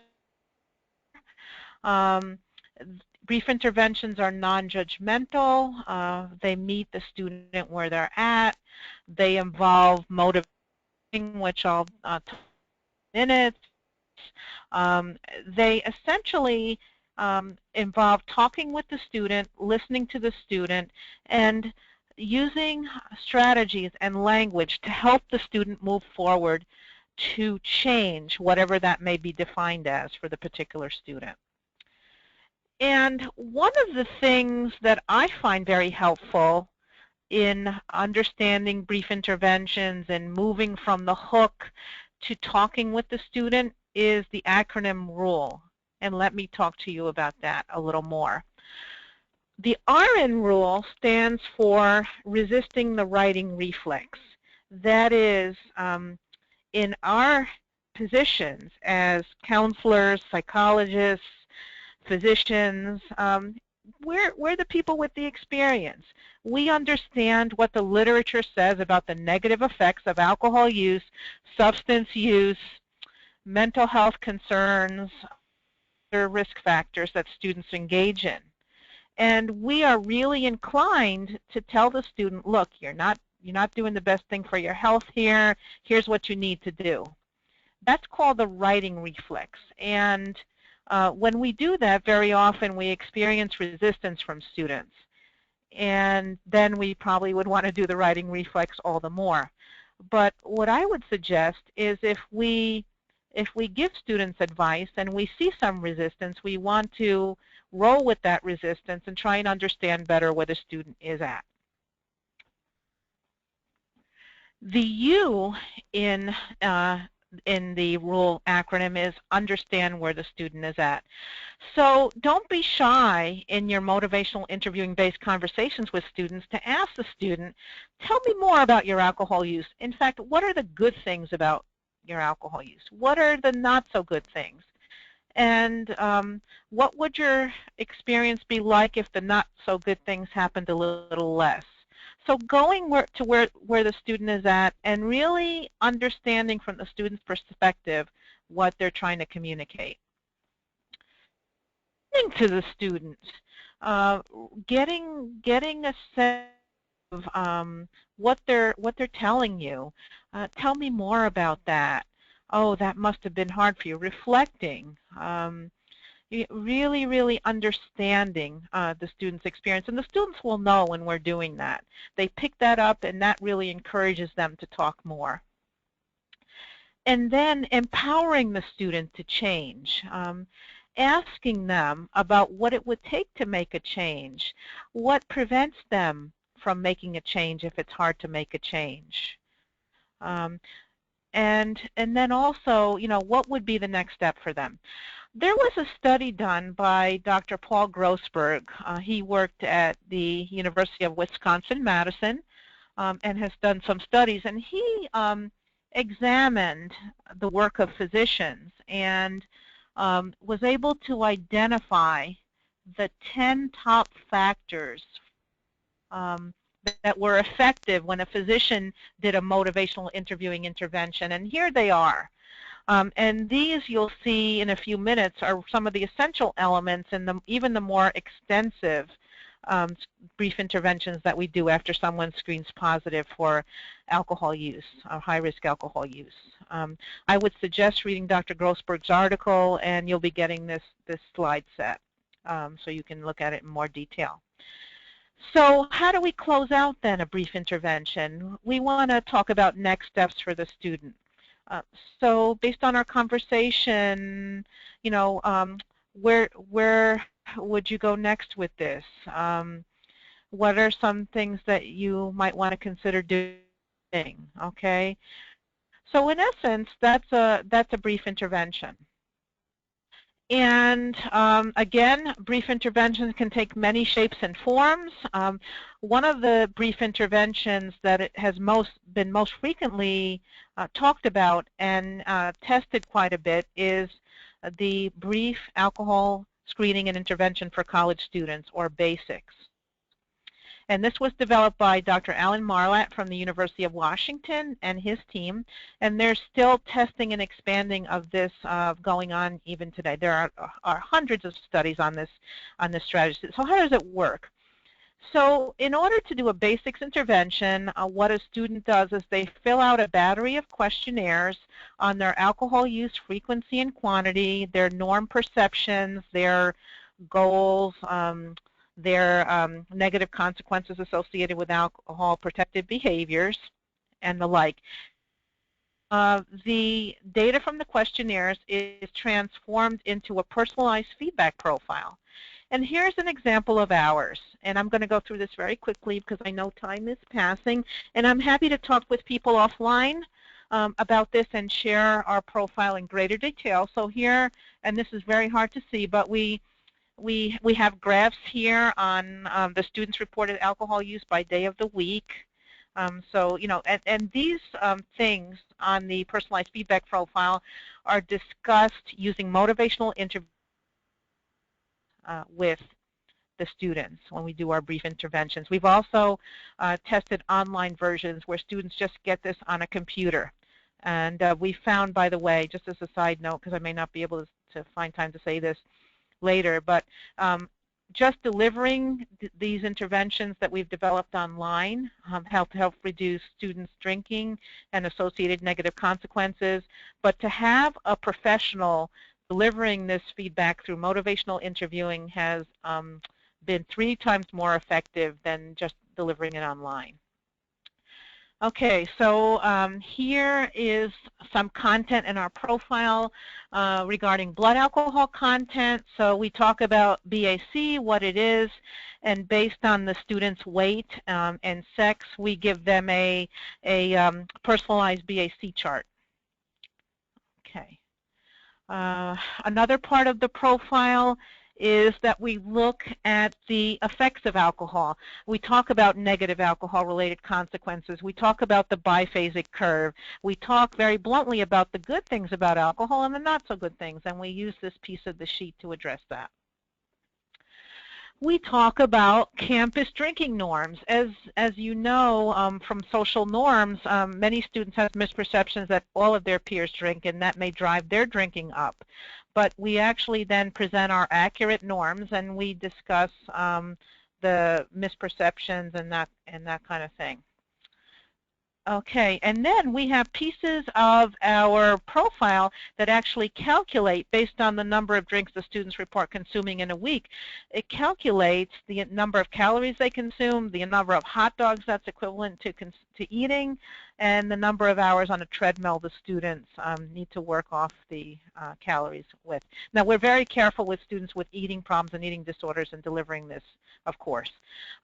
Brief interventions are non-judgmental. They meet the student where they're at. They involve motivating, which I'll talk in minutes. They essentially involve talking with the student, listening to the student, and using strategies and language to help the student move forward to change whatever that may be defined as for the particular student. And one of the things that I find very helpful in understanding brief interventions and moving from the hook to talking with the student is the acronym RULE. And let me talk to you about that a little more. The RN rule stands for resisting the writing reflex. That is, in our positions as counselors, psychologists, physicians, we're the people with the experience. We understand what the literature says about the negative effects of alcohol use, substance use, mental health concerns, other risk factors that students engage in. And we are really inclined to tell the student, look, you're not doing the best thing for your health here. Here's what you need to do. That's called the writing reflex. And when we do that, very often we experience resistance from students. And then we probably would want to do the writing reflex all the more. But what I would suggest is if we give students advice and we see some resistance, we want to roll with that resistance and try and understand better where the student is at. The U in the RULE acronym is understand where the student is at. So don't be shy in your motivational interviewing-based conversations with students to ask the student, tell me more about your alcohol use. In fact, what are the good things about your alcohol use? What are the not so good things? And what would your experience be like if the not so good things happened a little less? So going to where the student is at and really understanding from the student's perspective what they're trying to communicate. Listening to the student, getting a sense what they're telling you. Tell me more about that. Oh, that must have been hard for you. Reflecting. Really understanding the student's experience. And the students will know when we're doing that. They pick that up, and that really encourages them to talk more. And then empowering the student to change. Asking them about what it would take to make a change. What prevents them from making a change if it's hard to make a change? And then also, what would be the next step for them? There was a study done by Dr. Paul Grossberg. He worked at the University of Wisconsin-Madison and has done some studies. And he examined the work of physicians and was able to identify the 10 top factors that were effective when a physician did a motivational interviewing intervention. And here they are. And these, you'll see in a few minutes, are some of the essential elements in even the more extensive brief interventions that we do after someone screens positive for alcohol use or high-risk alcohol use. I would suggest reading Dr. Grossberg's article, and you'll be getting this slide set so you can look at it in more detail. So how do we close out then a brief intervention? We want to talk about next steps for the student. So based on our conversation, where would you go next with this? What are some things that you might want to consider doing? Okay, so in essence, that's a brief intervention. And again, brief interventions can take many shapes and forms. One of the brief interventions that it has been most frequently talked about and tested quite a bit is the brief alcohol screening and intervention for college students, or BASICS. And this was developed by Dr. Alan Marlatt from the University of Washington and his team, and there's still testing and expanding of this going on even today. There are hundreds of studies on this strategy. So how does it work? So in order to do a BASICS intervention, what a student does is they fill out a battery of questionnaires on their alcohol use frequency and quantity, their norm perceptions, their goals, their negative consequences associated with alcohol protective behaviors, and the like. The data from the questionnaires is transformed into a personalized feedback profile. And here's an example of ours. And I'm going to go through this very quickly because I know time is passing. And I'm happy to talk with people offline about this and share our profile in greater detail. So here, and this is very hard to see, but we have graphs here on the students' reported alcohol use by day of the week. So, and these things on the personalized feedback profile are discussed using motivational interviews with the students when we do our brief interventions. We've also tested online versions where students just get this on a computer. And we found, by the way, just as a side note, because I may not be able to find time to say this later, but just delivering these interventions that we've developed online help reduce students' drinking and associated negative consequences. But to have a professional delivering this feedback through motivational interviewing has been 3 times more effective than just delivering it online. Okay, so here is some content in our profile regarding blood alcohol content. So we talk about BAC, what it is, and based on the student's weight and sex, we give them a personalized BAC chart. Okay. Another part of the profile is that we look at the effects of alcohol. We talk about negative alcohol-related consequences. We talk about the biphasic curve. We talk very bluntly about the good things about alcohol and the not-so-good things, and we use this piece of the sheet to address that. We talk about campus drinking norms. As you know from social norms, many students have misperceptions that all of their peers drink, and that may drive their drinking up. But we actually then present our accurate norms, and we discuss the misperceptions and that kind of thing. Okay, and then we have pieces of our profile that actually calculate based on the number of drinks the students report consuming in a week. It calculates the number of calories they consume, the number of hot dogs that's equivalent to eating, and the number of hours on a treadmill the students need to work off the calories with. Now, we're very careful with students with eating problems and eating disorders in delivering this, of course.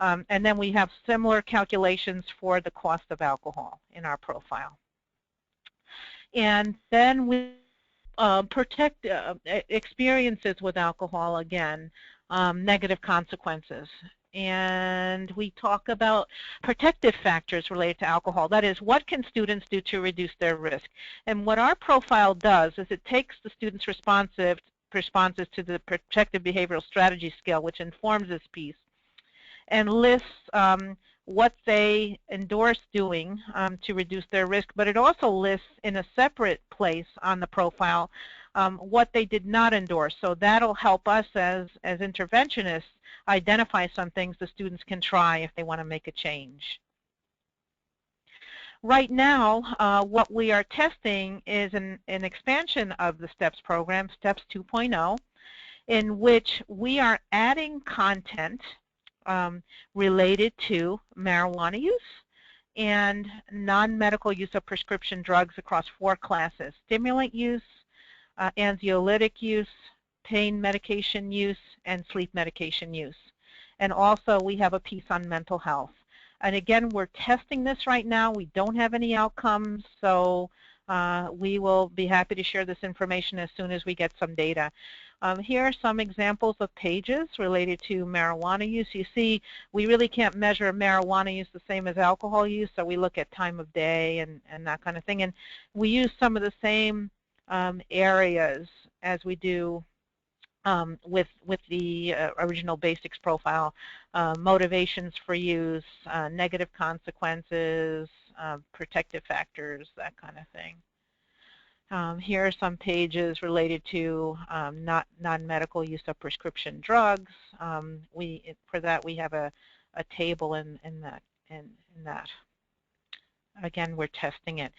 And then we have similar calculations for the cost of alcohol in our profile. And then we protect experiences with alcohol again, negative consequences. And we talk about protective factors related to alcohol. That is, what can students do to reduce their risk? And what our profile does is it takes the students' responses to the protective behavioral strategy scale, which informs this piece, and lists what they endorse doing to reduce their risk, but it also lists in a separate place on the profile what they did not endorse. So that'll help us as interventionists identify some things the students can try if they want to make a change. Right now, what we are testing is an expansion of the STEPS program, STEPS 2.0, in which we are adding content related to marijuana use and non-medical use of prescription drugs across 4 classes: stimulant use, anxiolytic use, pain medication use, and sleep medication use. And also we have a piece on mental health. And again, we're testing this right now. We don't have any outcomes, so we will be happy to share this information as soon as we get some data. Here are some examples of pages related to marijuana use. You see, we really can't measure marijuana use the same as alcohol use, so we look at time of day and that kind of thing. And we use some of the same areas as we do with the original basics profile: motivations for use, negative consequences, protective factors, that kind of thing. Here are some pages related to non-medical use of prescription drugs. For that we have a table in that. Again, we're testing it.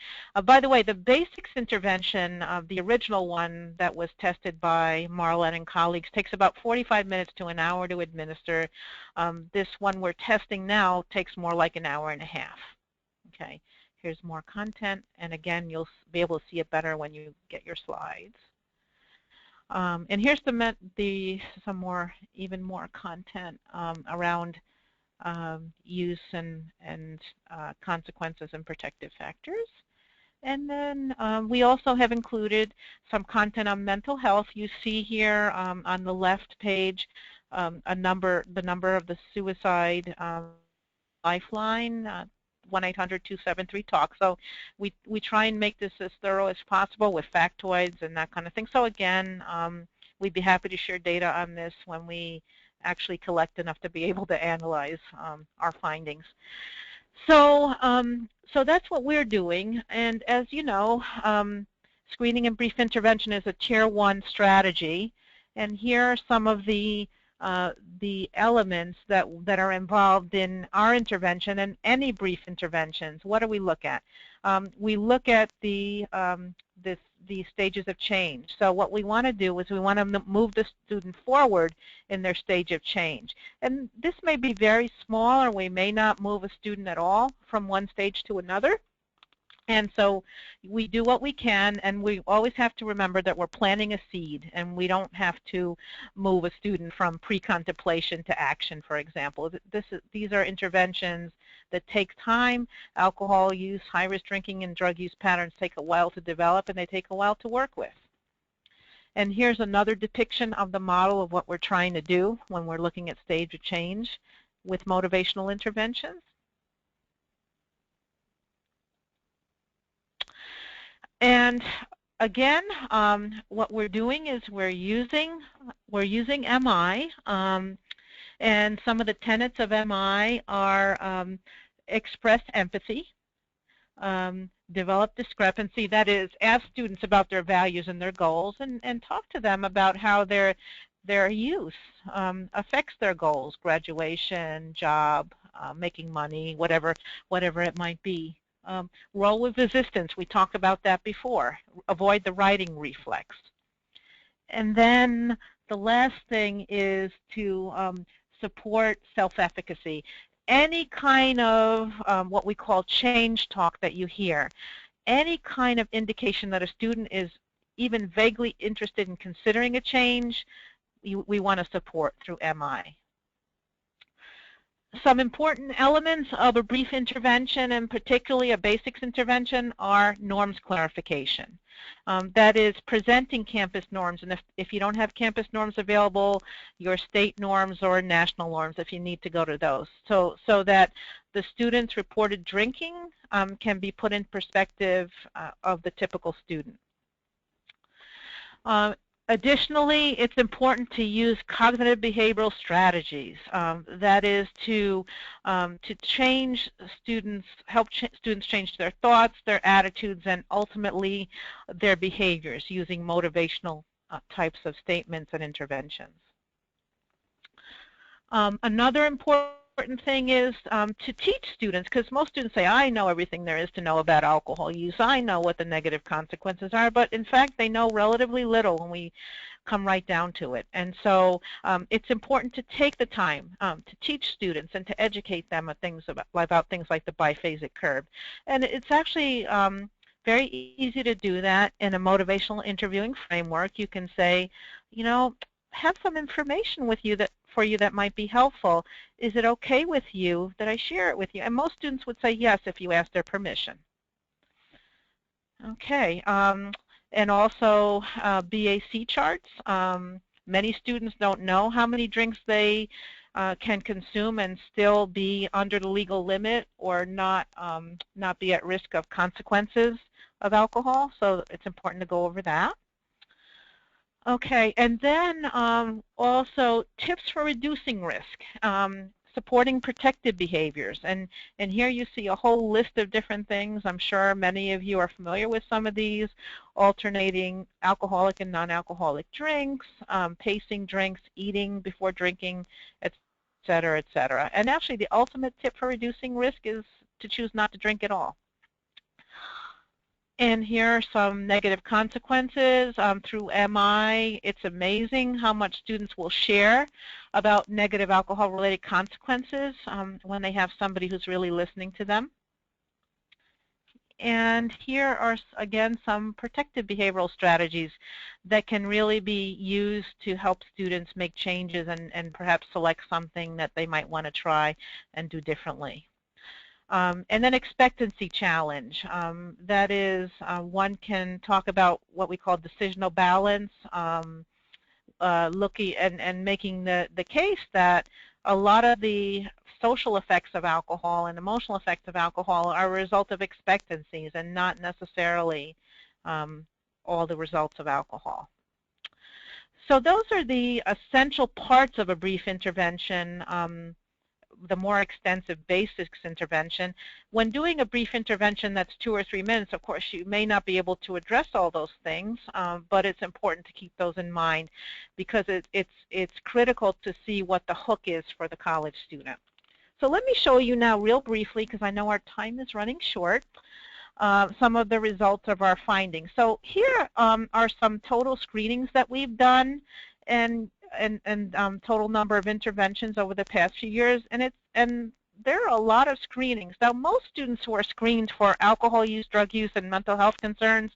By the way, the basics intervention, the original one that was tested by Marlette and colleagues, takes about 45 minutes to an hour to administer. This one we're testing now takes more like an hour and a half. Okay, here's more content, and again, you'll be able to see it better when you get your slides. And here's even more content around use and consequences and protective factors. And then we also have included some content on mental health. You see here on the left page the number of the suicide lifeline, 1-800-273-TALK. So we try and make this as thorough as possible with factoids and that kind of thing. So again, we'd be happy to share data on this when we actually collect enough to be able to analyze our findings. So that's what we're doing. And as you know, screening and brief intervention is a Tier 1 strategy. And here are some of the elements that are involved in our intervention and any brief interventions. What do we look at? We look at the stages of change. So what we want to do is we want to move the student forward in their stage of change. And this may be very small, or we may not move a student at all from one stage to another. And so we do what we can, and we always have to remember that we're planting a seed, and we don't have to move a student from pre-contemplation to action, for example. These are interventions that take time. Alcohol use, high-risk drinking, and drug use patterns take a while to develop, and they take a while to work with. And here's another depiction of the model of what we're trying to do when we're looking at stage of change with motivational interventions. And again, what we're doing is we're using MI, and some of the tenets of MI are express empathy, develop discrepancy, that is, ask students about their values and their goals, and talk to them about how they're their use affects their goals, graduation, job, making money, whatever it might be. Roll with resistance, we talked about that before. Avoid the writing reflex. And then the last thing is to support self-efficacy. Any kind of what we call change talk that you hear, any kind of indication that a student is even vaguely interested in considering a change, we want to support through MI. Some important elements of a brief intervention, and particularly a basics intervention, are norms clarification. That is presenting campus norms, and if you don't have campus norms available, your state norms or national norms if you need to go to those, so that the students' reported drinking can be put in perspective of the typical student. Additionally, it's important to use cognitive behavioral strategies. That is to change students, help students change their thoughts, their attitudes, and ultimately their behaviors using motivational types of statements and interventions. Another important thing is to teach students, because most students say, I know everything there is to know about alcohol use, I know what the negative consequences are, but in fact they know relatively little when we come right down to it. And so it's important to take the time to teach students and to educate them about things like the biphasic curve. And it's actually very easy to do that in a motivational interviewing framework. You can say, you know, have some information with you for you that might be helpful. Is it okay with you that I share it with you? And most students would say yes if you ask their permission. Okay, and also BAC charts. Many students don't know how many drinks they can consume and still be under the legal limit or not be at risk of consequences of alcohol, so it's important to go over that. Okay, and then also tips for reducing risk, supporting protective behaviors. And here you see a whole list of different things. I'm sure many of you are familiar with some of these: alternating alcoholic and non-alcoholic drinks, pacing drinks, eating before drinking, et cetera, et cetera. And actually the ultimate tip for reducing risk is to choose not to drink at all. And here are some negative consequences through MI. It's amazing how much students will share about negative alcohol-related consequences when they have somebody who's really listening to them. And here are, again, some protective behavioral strategies that can really be used to help students make changes and perhaps select something that they might want to try and do differently. And then expectancy challenge. That is, one can talk about what we call decisional balance, looking and making the case that a lot of the social effects of alcohol and emotional effects of alcohol are a result of expectancies and not necessarily all the results of alcohol. So those are the essential parts of a brief intervention. The more extensive basics intervention. When doing a brief intervention that's 2 or 3 minutes, of course, you may not be able to address all those things, but it's important to keep those in mind because it's critical to see what the hook is for the college student. So let me show you now real briefly, because I know our time is running short, some of the results of our findings. So here are some total screenings that we've done, and total number of interventions over the past few years, and there are a lot of screenings. Now, most students who are screened for alcohol use, drug use, and mental health concerns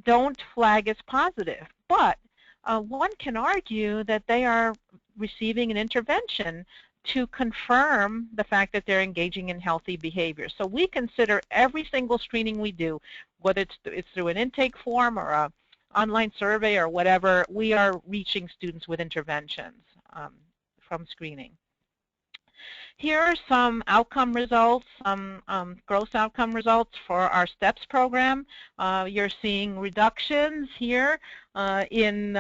don't flag as positive, but one can argue that they are receiving an intervention to confirm the fact that they're engaging in healthy behavior. So we consider every single screening we do, whether it's through an intake form or a online survey or whatever, we are reaching students with interventions from screening. Here are some outcome results, gross outcome results for our STEPS program. You're seeing reductions here in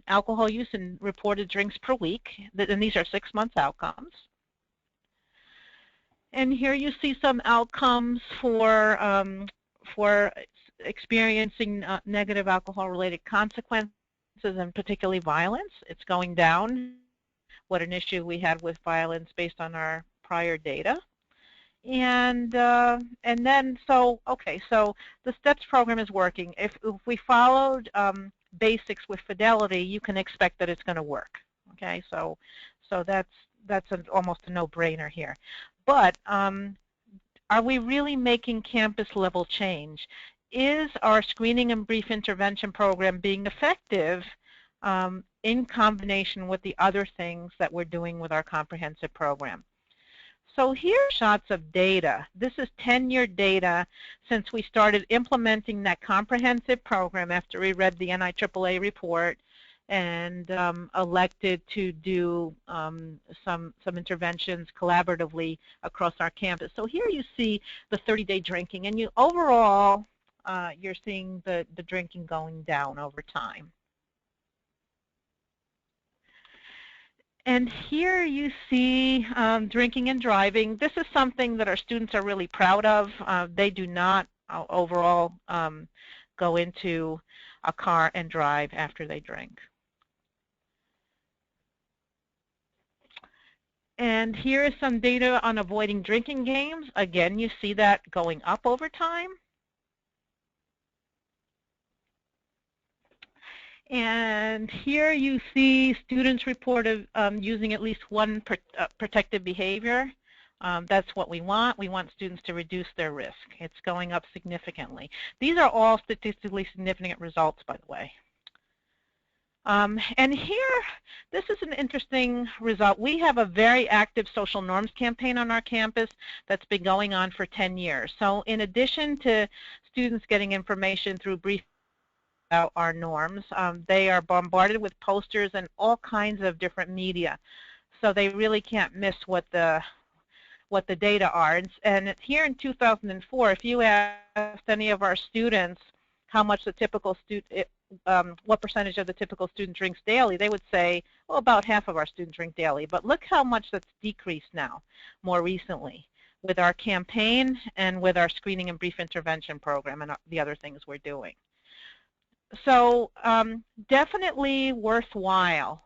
alcohol use and reported drinks per week, and these are 6 months outcomes. And here you see some outcomes for experiencing negative alcohol-related consequences and particularly violence. It's going down. What an issue we had with violence based on our prior data. And then, so the STEPS program is working. If we followed basics with fidelity, you can expect that it's going to work. Okay, so that's almost a no-brainer here. But are we really making campus-level change? Is our screening and brief intervention program being effective in combination with the other things that we're doing with our comprehensive program? So here are shots of data. This is 10-year data since we started implementing that comprehensive program after we read the NIAAA report and elected to do some interventions collaboratively across our campus. So here you see the 30-day drinking, and overall you're seeing the drinking going down over time. And here you see drinking and driving. This is something that our students are really proud of. They do not overall go into a car and drive after they drink. And here is some data on avoiding drinking games. Again, you see that going up over time. And here you see students report of using at least one protective behavior. That's what we want. We want students to reduce their risk. It's going up significantly. These are all statistically significant results, by the way. And here, this is an interesting result. We have a very active social norms campaign on our campus that's been going on for 10 years. So in addition to students getting information through brief about our norms, they are bombarded with posters and all kinds of different media. So they really can't miss what the data are. And here in 2004, if you asked any of our students how much the typical student, what percentage of the typical student drinks daily, they would say, well, about half of our students drink daily. But look how much that's decreased now, more recently, with our campaign and with our screening and brief intervention program and the other things we're doing. So definitely worthwhile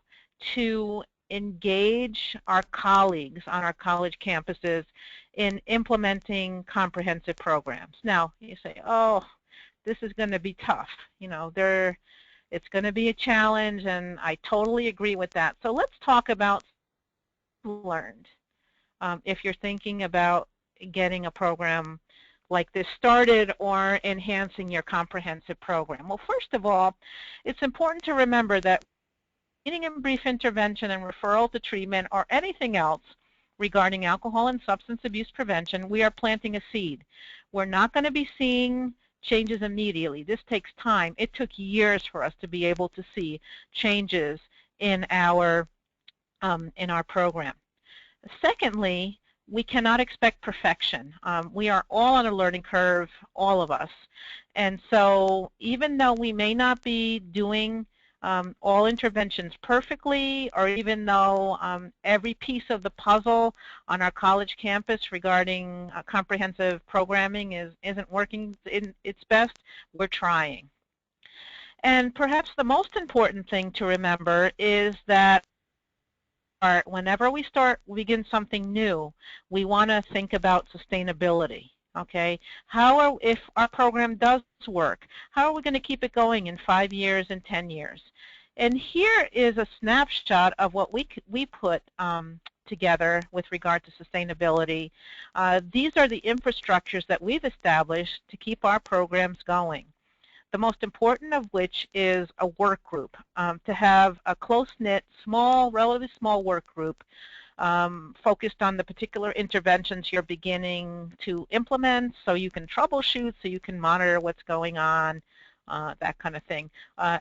to engage our colleagues on our college campuses in implementing comprehensive programs. Now, you say, oh, this is going to be tough. You know, it's going to be a challenge, and I totally agree with that. So let's talk about learned. If you're thinking about getting a program like this started or enhancing your comprehensive program. Well, first of all, it's important to remember that screening and brief intervention and referral to treatment or anything else regarding alcohol and substance abuse prevention, we are planting a seed. We're not going to be seeing changes immediately. This takes time. It took years for us to be able to see changes in our program. Secondly, we cannot expect perfection. We are all on a learning curve, all of us. And so even though we may not be doing all interventions perfectly, or even though every piece of the puzzle on our college campus regarding comprehensive programming isn't working in its best, we're trying. And perhaps the most important thing to remember is that whenever we begin something new, we want to think about sustainability. Okay, if our program does work, how are we going to keep it going in 5 years and 10 years? And here is a snapshot of what we put together with regard to sustainability. These are the infrastructures that we've established to keep our programs going. The most important of which is a work group, to have a close-knit, relatively small work group focused on the particular interventions you're beginning to implement, so you can troubleshoot, so you can monitor what's going on, that kind of thing.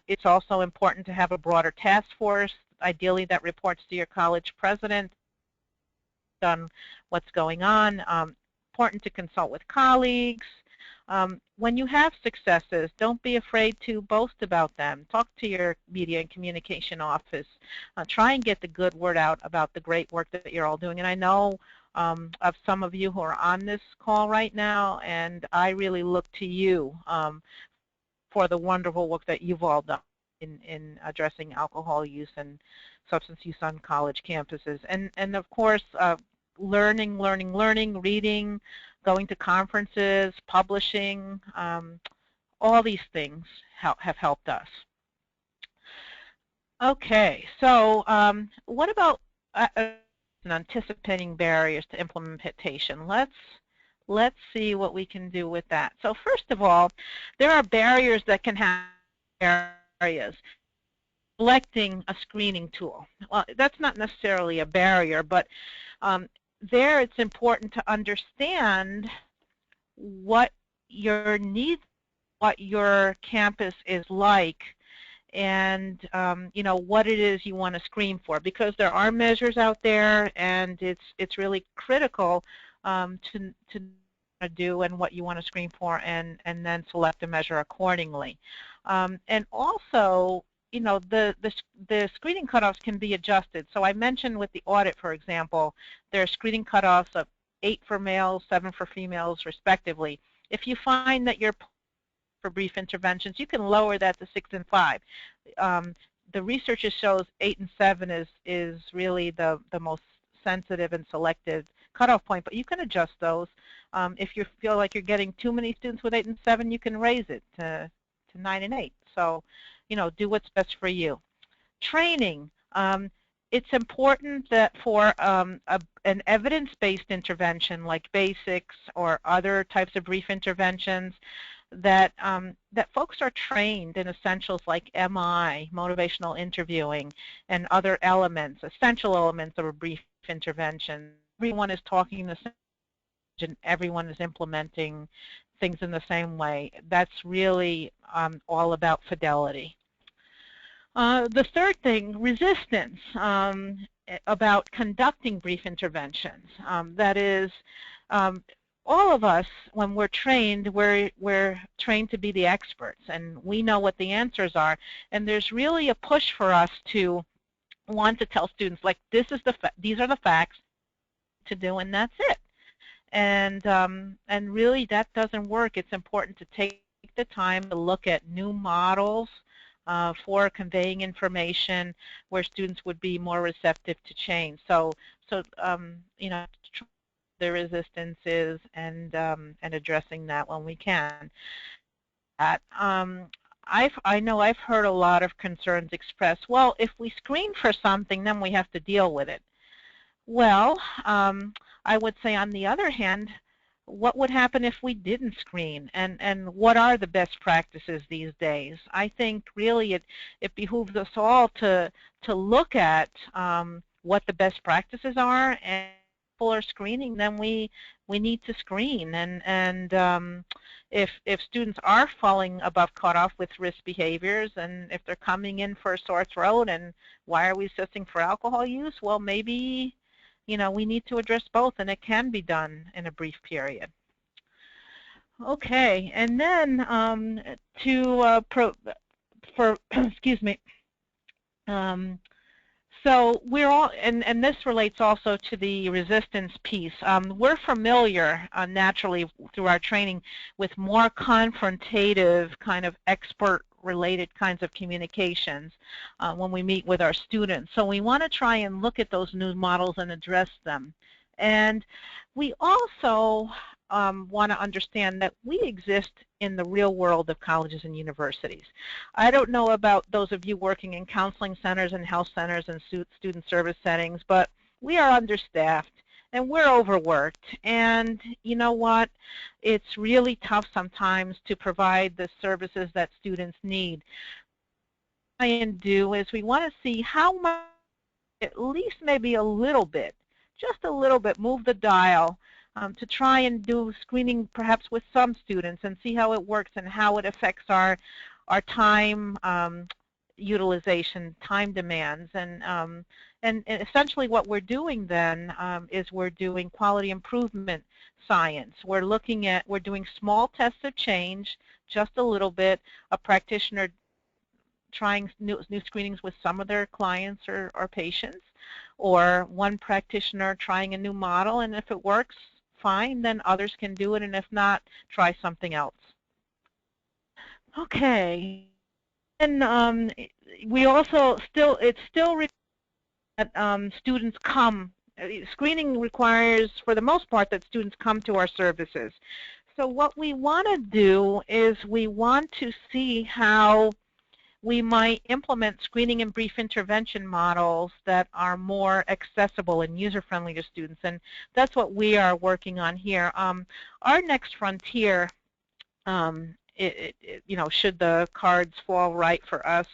It's also important to have a broader task force, ideally that reports to your college president on what's going on. Important to consult with colleagues. When you have successes, don't be afraid to boast about them. Talk to your media and communication office. Try and get the good word out about the great work that you're all doing. And I know of some of you who are on this call right now, and I really look to you for the wonderful work that you've all done. in addressing alcohol use and substance use on college campuses. And of course, learning, reading, going to conferences, publishing, all these things have helped us. Okay, so what about anticipating barriers to implementation? Let's see what we can do with that. So first of all, there are barriers that can have areas. Selecting a screening tool. Well, that's not necessarily a barrier, but there it's important to understand what your needs, what your campus is like, and you know, what it is you want to screen for, because there are measures out there, and it's really critical to do and what you want to screen for, and then select a measure accordingly. And also, you know, the screening cutoffs can be adjusted. So I mentioned with the audit, for example, there are screening cutoffs of 8 for males, 7 for females, respectively. If you find that you're for brief interventions, you can lower that to 6 and 5. The research shows 8 and 7 is really the most sensitive and selective cutoff point, but you can adjust those. If you feel like you're getting too many students with 8 and 7, you can raise it to 9 and 8. So, you know, do what's best for you. Training. It's important that for an evidence-based intervention like basics or other types of brief interventions, that folks are trained in essentials like MI, motivational interviewing, and other elements, essential elements of a brief intervention. Everyone is talking the same language and everyone is implementing things in the same way. That's really all about fidelity. The third thing, resistance about conducting brief interventions. That is, all of us, when we're trained, we're trained to be the experts, and we know what the answers are. And there's really a push for us to want to tell students, like, these are the facts to do, and that's it. And really, that doesn't work. It's important to take the time to look at new models for conveying information where students would be more receptive to change. So you know, the resistance is, and addressing that when we can. I know I've heard a lot of concerns expressed. Well, if we screen for something, then we have to deal with it. Well, I would say, on the other hand, what would happen if we didn't screen, and what are the best practices these days? I think really it behooves us all to look at what the best practices are, and if people are screening, then we need to screen. And if students are falling above cutoff with risk behaviors, and if they're coming in for a sore throat, and why are we assessing for alcohol use? Well, maybe, you know, we need to address both, and it can be done in a brief period. Okay, and then excuse me. So we're all, and this relates also to the resistance piece. We're familiar naturally through our training with more confrontative, kind of expert-related kinds of communications when we meet with our students. So we want to try and look at those new models and address them. And we also want to understand that we exist in the real world of colleges and universities. I don't know about those of you working in counseling centers and health centers and student service settings, but we are understaffed and we're overworked. And you know what? It's really tough sometimes to provide the services that students need. What we try and do is we want to see how much, at least maybe a little bit, just a little bit, move the dial to try and do screening perhaps with some students and see how it works and how it affects our time utilization, time demands. And essentially what we're doing then is we're doing quality improvement science. We're doing small tests of change, just a little bit, a practitioner trying new screenings with some of their clients or patients, or one practitioner trying a new model, and if it works, fine, then others can do it, and if not, try something else. Okay, And we also it's still that students come. Screening requires, for the most part, that students come to our services. So what we want to do is we want to see how we might implement screening and brief intervention models that are more accessible and user-friendly to students, and that's what we are working on here. Our next frontier, should the cards fall right for us,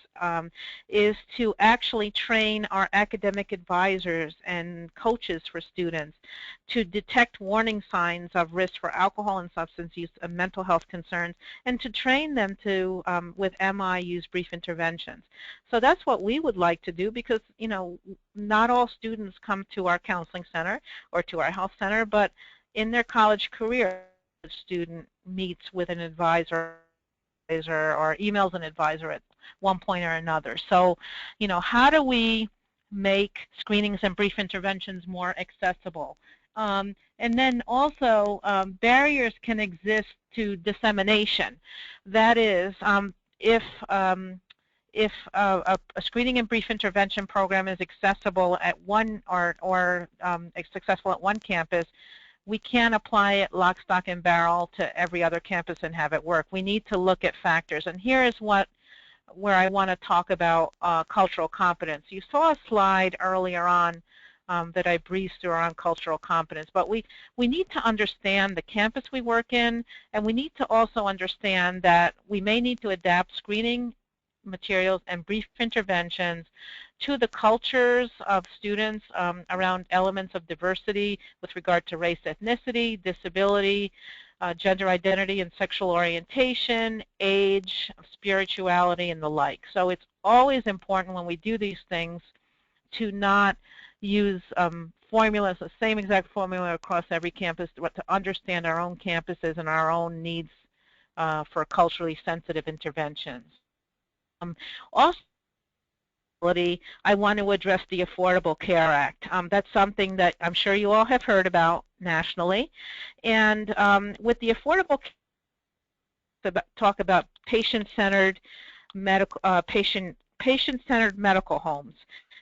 is to actually train our academic advisors and coaches for students to detect warning signs of risk for alcohol and substance use and mental health concerns, and to train them to, with MI, use brief interventions. So that's what we would like to do, because not all students come to our counseling center or to our health center, but in their college career, the student meets with an advisor or emails an advisor at one point or another. So, how do we make screenings and brief interventions more accessible? And then also, barriers can exist to dissemination. That is, if a screening and brief intervention program is accessible at one or successful at one campus, we can't apply it lock, stock, and barrel to every other campus and have it work. We need to look at factors. And here is where I want to talk about cultural competence. You saw a slide earlier on that I breezed through on cultural competence, but we need to understand the campus we work in, and we need to also understand that we may need to adapt screening materials and brief interventions to the cultures of students around elements of diversity with regard to race, ethnicity, disability, gender identity and sexual orientation, age, spirituality, and the like. So it's always important when we do these things to not use formulas, the same exact formula across every campus, but to understand our own campuses and our own needs for culturally sensitive interventions. Also, I want to address the Affordable Care Act. That's something that I'm sure you all have heard about nationally. And with the Affordable Care Act, talk about patient-centered medical patient-centered medical homes,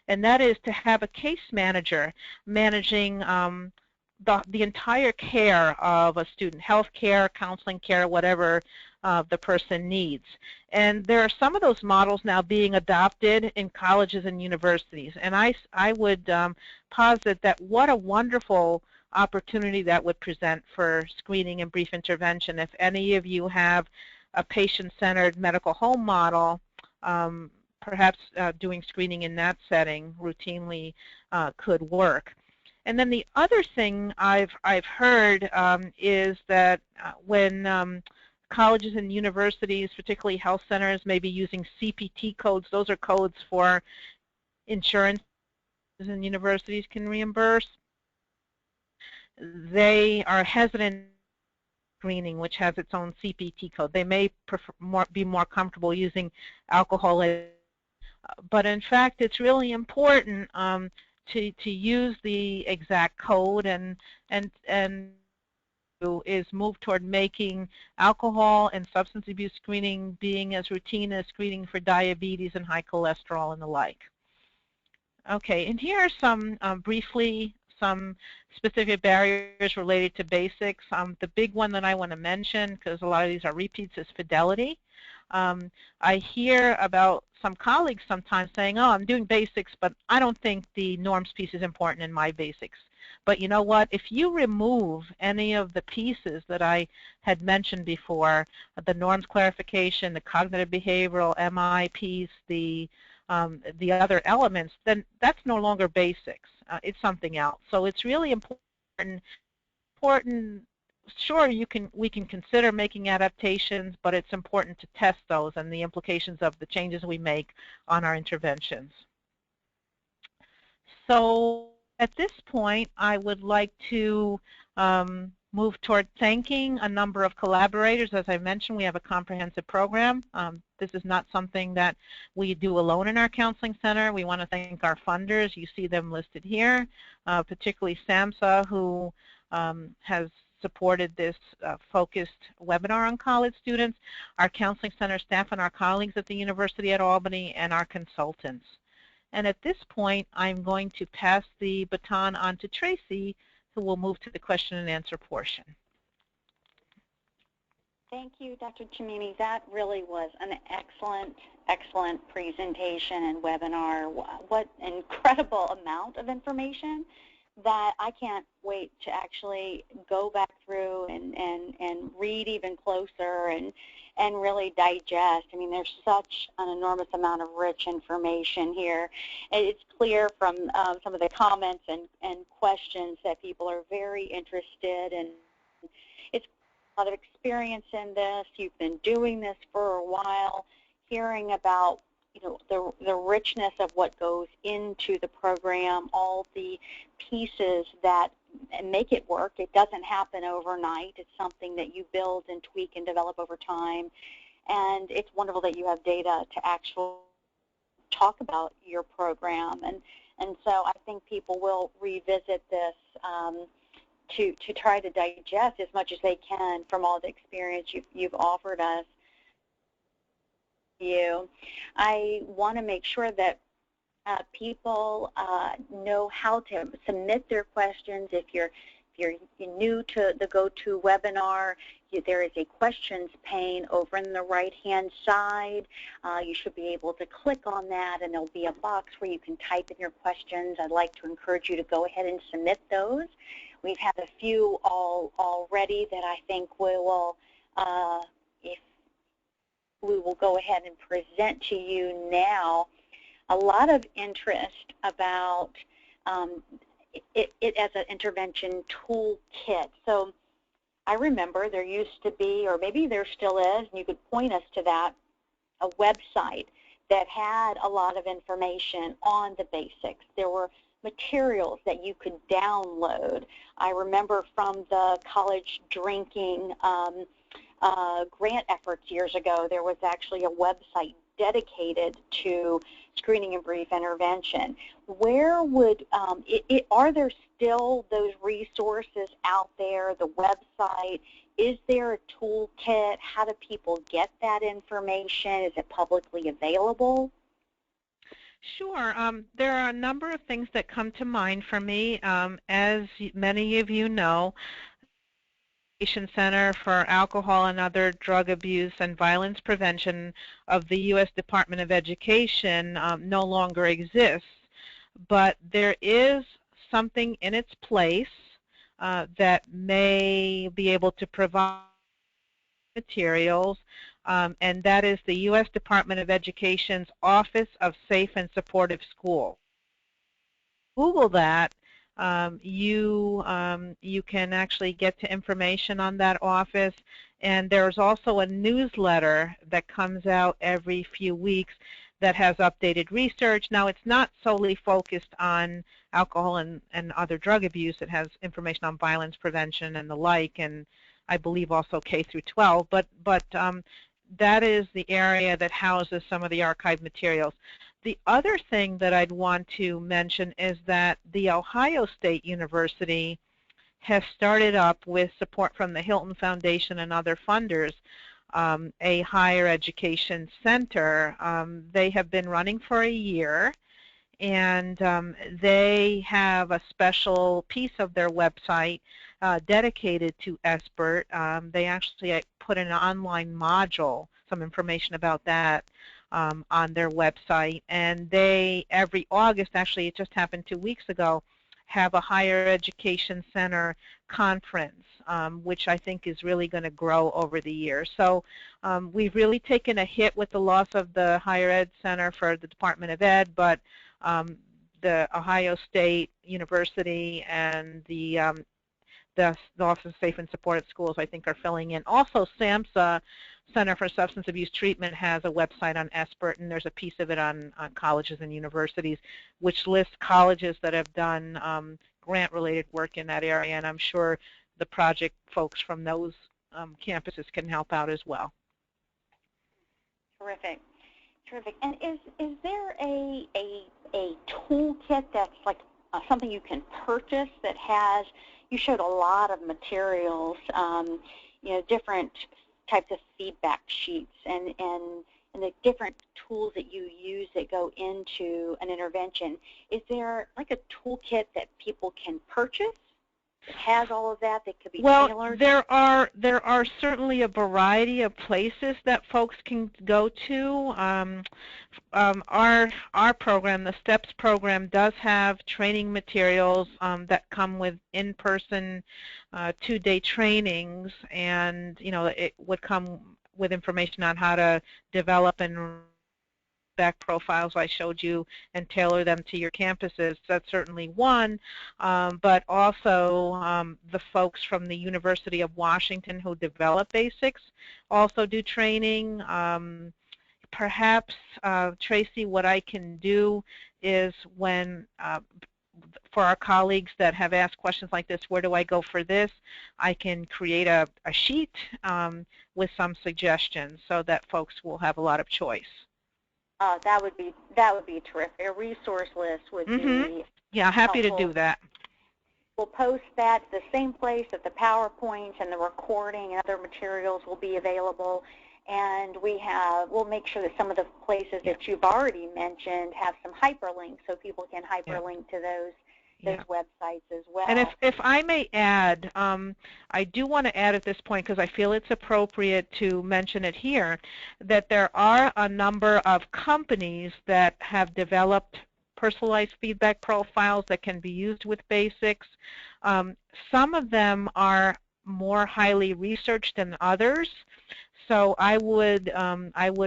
and that is to have a case manager managing the entire care of a student, health care, counseling care, whatever the person needs. And there are some of those models now being adopted in colleges and universities. And I would posit that what a wonderful opportunity that would present for screening and brief intervention. If any of you have a patient-centered medical home model, perhaps doing screening in that setting routinely could work. And then the other thing I've heard is that when colleges and universities, particularly health centers, may be using CPT codes. Those are codes for insurance and universities can reimburse. They are hesitant screening, which has its own CPT code. They may be more comfortable using alcohol, but in fact, it's really important to use the exact code and is move toward making alcohol and substance abuse screening being as routine as screening for diabetes and high cholesterol and the like. Okay, and here are some briefly some specific barriers related to basics. The big one that I want to mention, because a lot of these are repeats, is fidelity. I hear about some colleagues sometimes saying, oh, I'm doing basics, but I don't think the norms piece is important in my basics. But you know what? If you remove any of the pieces that I had mentioned before, the norms clarification, the cognitive behavioral MI piece, the other elements, then that's no longer basics. It's something else. So it's really important. Sure, we can consider making adaptations, but it's important to test those and the implications of the changes we make on our interventions. So at this point, I would like to move toward thanking a number of collaborators. As I mentioned, we have a comprehensive program. This is not something that we do alone in our counseling center. We want to thank our funders. You see them listed here, particularly SAMHSA, who has supported this focused webinar on college students, our Counseling Center staff and our colleagues at the University at Albany, and our consultants. And at this point, I'm going to pass the baton on to Tracy, who will move to the question and answer portion. Thank you, Dr. Cimini. That really was an excellent presentation and webinar. What an incredible amount of information that I can't wait to actually go back through and read even closer and really digest. I mean, there's such an enormous amount of rich information here. And it's clear from some of the comments and questions that people are very interested in. It's a lot of experience in this. You've been doing this for a while, hearing about the richness of what goes into the program, all the pieces that make it work. It doesn't happen overnight. It's something that you build and tweak and develop over time. And it's wonderful that you have data to actually talk about your program. And so I think people will revisit this to try to digest as much as they can from all the experience you've offered us. I want to make sure that people know how to submit their questions. If you're new to the GoToWebinar, there is a questions pane over in the right-hand side. You should be able to click on that, and there'll be a box where you can type in your questions. I'd like to encourage you to go ahead and submit those. We've had a few already that I think we will go ahead and present to you now. A lot of interest about it as an intervention toolkit. So I remember there used to be, or maybe there still is, and you could point us to that, a website that had a lot of information on the basics. There were materials that you could download. I remember from the college drinking grant efforts years ago, there was actually a website dedicated to screening and brief intervention. Where would, are there still those resources out there, the website? Is there a toolkit? How do people get that information? Is it publicly available? Sure. There are a number of things that come to mind for me. As many of you know, Center for Alcohol and Other Drug Abuse and Violence Prevention of the U.S. Department of Education no longer exists, but there is something in its place that may be able to provide materials, and that is the U.S. Department of Education's Office of Safe and Supportive Schools. Google that. You can actually get to information on that office, and there's also a newsletter that comes out every few weeks that has updated research. Now, it's not solely focused on alcohol and other drug abuse. It has information on violence prevention and the like, and I believe also K through 12, but that is the area that houses some of the archived materials. The other thing that I'd want to mention is that The Ohio State University has started up, with support from the Hilton Foundation and other funders, a higher education center. They have been running for a year, and they have a special piece of their website dedicated to SBIRT. They actually put an online module, some information about that, on their website, and they, every August, actually it just happened 2 weeks ago, have a higher education center conference, which I think is really going to grow over the years. So we've really taken a hit with the loss of the Higher Ed Center for the Department of Ed, but the Ohio State University and the Office of Safe and Supportive Schools, I think, are filling in. Also, SAMHSA, Center for Substance Abuse Treatment, has a website on SBIRT, and there's a piece of it on colleges and universities, which lists colleges that have done grant-related work in that area, and I'm sure the project folks from those campuses can help out as well. Terrific. Terrific. And is there a toolkit that's like something you can purchase that has, you showed a lot of materials, you know, different types of feedback sheets and the different tools that you use that go into an intervention. Is there like a toolkit that people can purchase that has all of that could be tailored? Well, there are certainly a variety of places that folks can go to. Our program, the STEPS program, does have training materials that come with in-person 2-day trainings, and you know, it would come with information on how to develop and back profiles I showed you and tailor them to your campuses. That's certainly one, but also the folks from the University of Washington who develop basics also do training. Perhaps, Tracy, what I can do is when for our colleagues that have asked questions like this, where do I go for this? I can create a sheet with some suggestions so that folks will have a lot of choice. That would be terrific. A resource list would be yeah, happy helpful. to do that. We'll post that to the same place that the PowerPoints and the recording and other materials will be available. And we'll make sure that some of the places that you've already mentioned have some hyperlinks so people can hyperlink to those websites as well. And if I may add, I do want to add at this point, because I feel it's appropriate to mention it here, that there are a number of companies that have developed personalized feedback profiles that can be used with basics. Some of them are more highly researched than others. So I would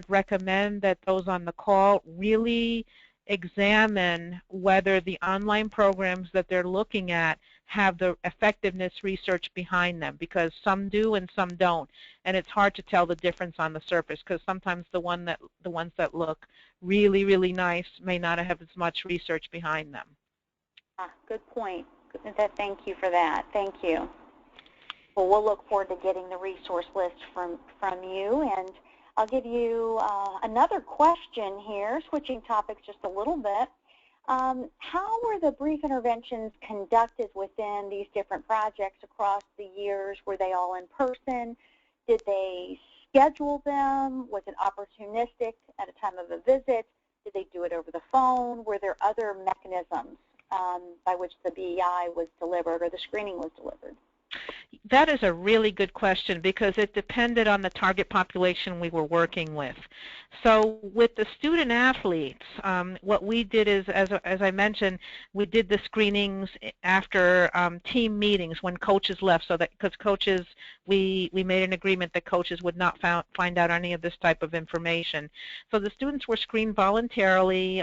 recommend that those on the call really examine whether the online programs that they're looking at have the effectiveness research behind them, because some do and some don't, and it's hard to tell the difference on the surface, because sometimes the ones that look really, really nice may not have as much research behind them. Good point. Thank you for that. Thank you. Well, we'll look forward to getting the resource list from you, and I'll give you another question here, switching topics just a little bit. How were the brief interventions conducted within these different projects across the years? Were they all in person? Did they schedule them? Was it opportunistic at a time of a visit? Did they do it over the phone? Were there other mechanisms by which the BEI was delivered or the screening was delivered? That is a really good question, because it depended on the target population we were working with. So with the student athletes, what we did is, as I mentioned, we did the screenings after team meetings when coaches left, so that because coaches, we made an agreement that coaches would not find out any of this type of information. So the students were screened voluntarily.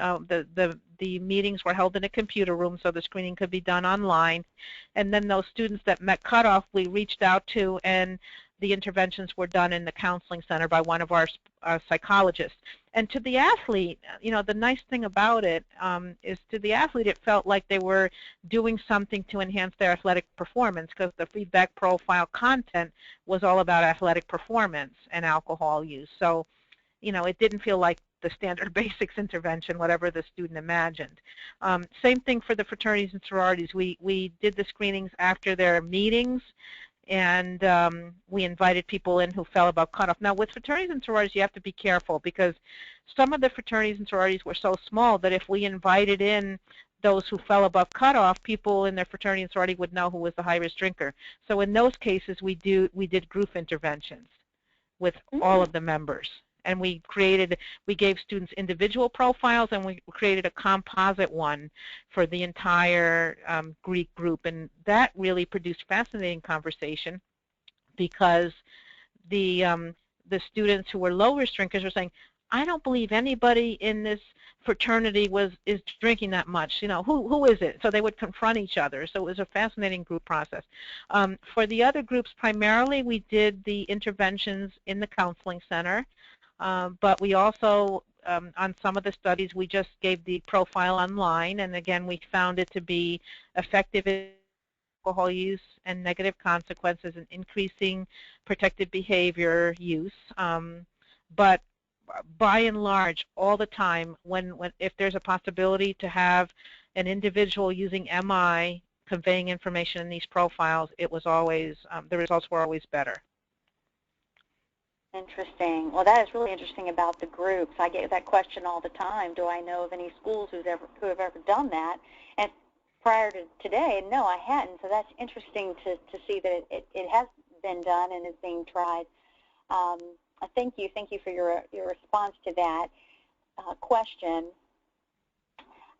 The meetings were held in a computer room, so the screening could be done online. And then those students that met cutoff, we reached out to, and the interventions were done in the counseling center by one of our psychologists. And to the athlete, you know, the nice thing about it is to the athlete, it felt like they were doing something to enhance their athletic performance, because the feedback profile content was all about athletic performance and alcohol use. So, you know, it didn't feel like the standard basics intervention, whatever the student imagined. Same thing for the fraternities and sororities. We did the screenings after their meetings, and we invited people in who fell above cutoff. Now, with fraternities and sororities, you have to be careful, because some of the fraternities and sororities were so small that if we invited in those who fell above cutoff, people in their fraternity and sorority would know who was the high-risk drinker. So in those cases, we did group interventions with all of the members. And we gave students individual profiles, and we created a composite one for the entire Greek group. And that really produced fascinating conversation, because the students who were low-risk drinkers were saying, I don't believe anybody in this fraternity is drinking that much. You know, who is it? So they would confront each other. So it was a fascinating group process. For the other groups, primarily we did the interventions in the counseling center. But we also, on some of the studies, we just gave the profile online, and again, we found it to be effective in alcohol use and negative consequences and increasing protective behavior use. But by and large, all the time, if there's a possibility to have an individual using MI conveying information in these profiles, it was always, the results were always better. Interesting. Well, that is really interesting about the groups. I get that question all the time. Do I know of any schools who have ever done that? And prior to today, no, I hadn't. So that's interesting to see that it has been done and is being tried. Thank you for your response to that question.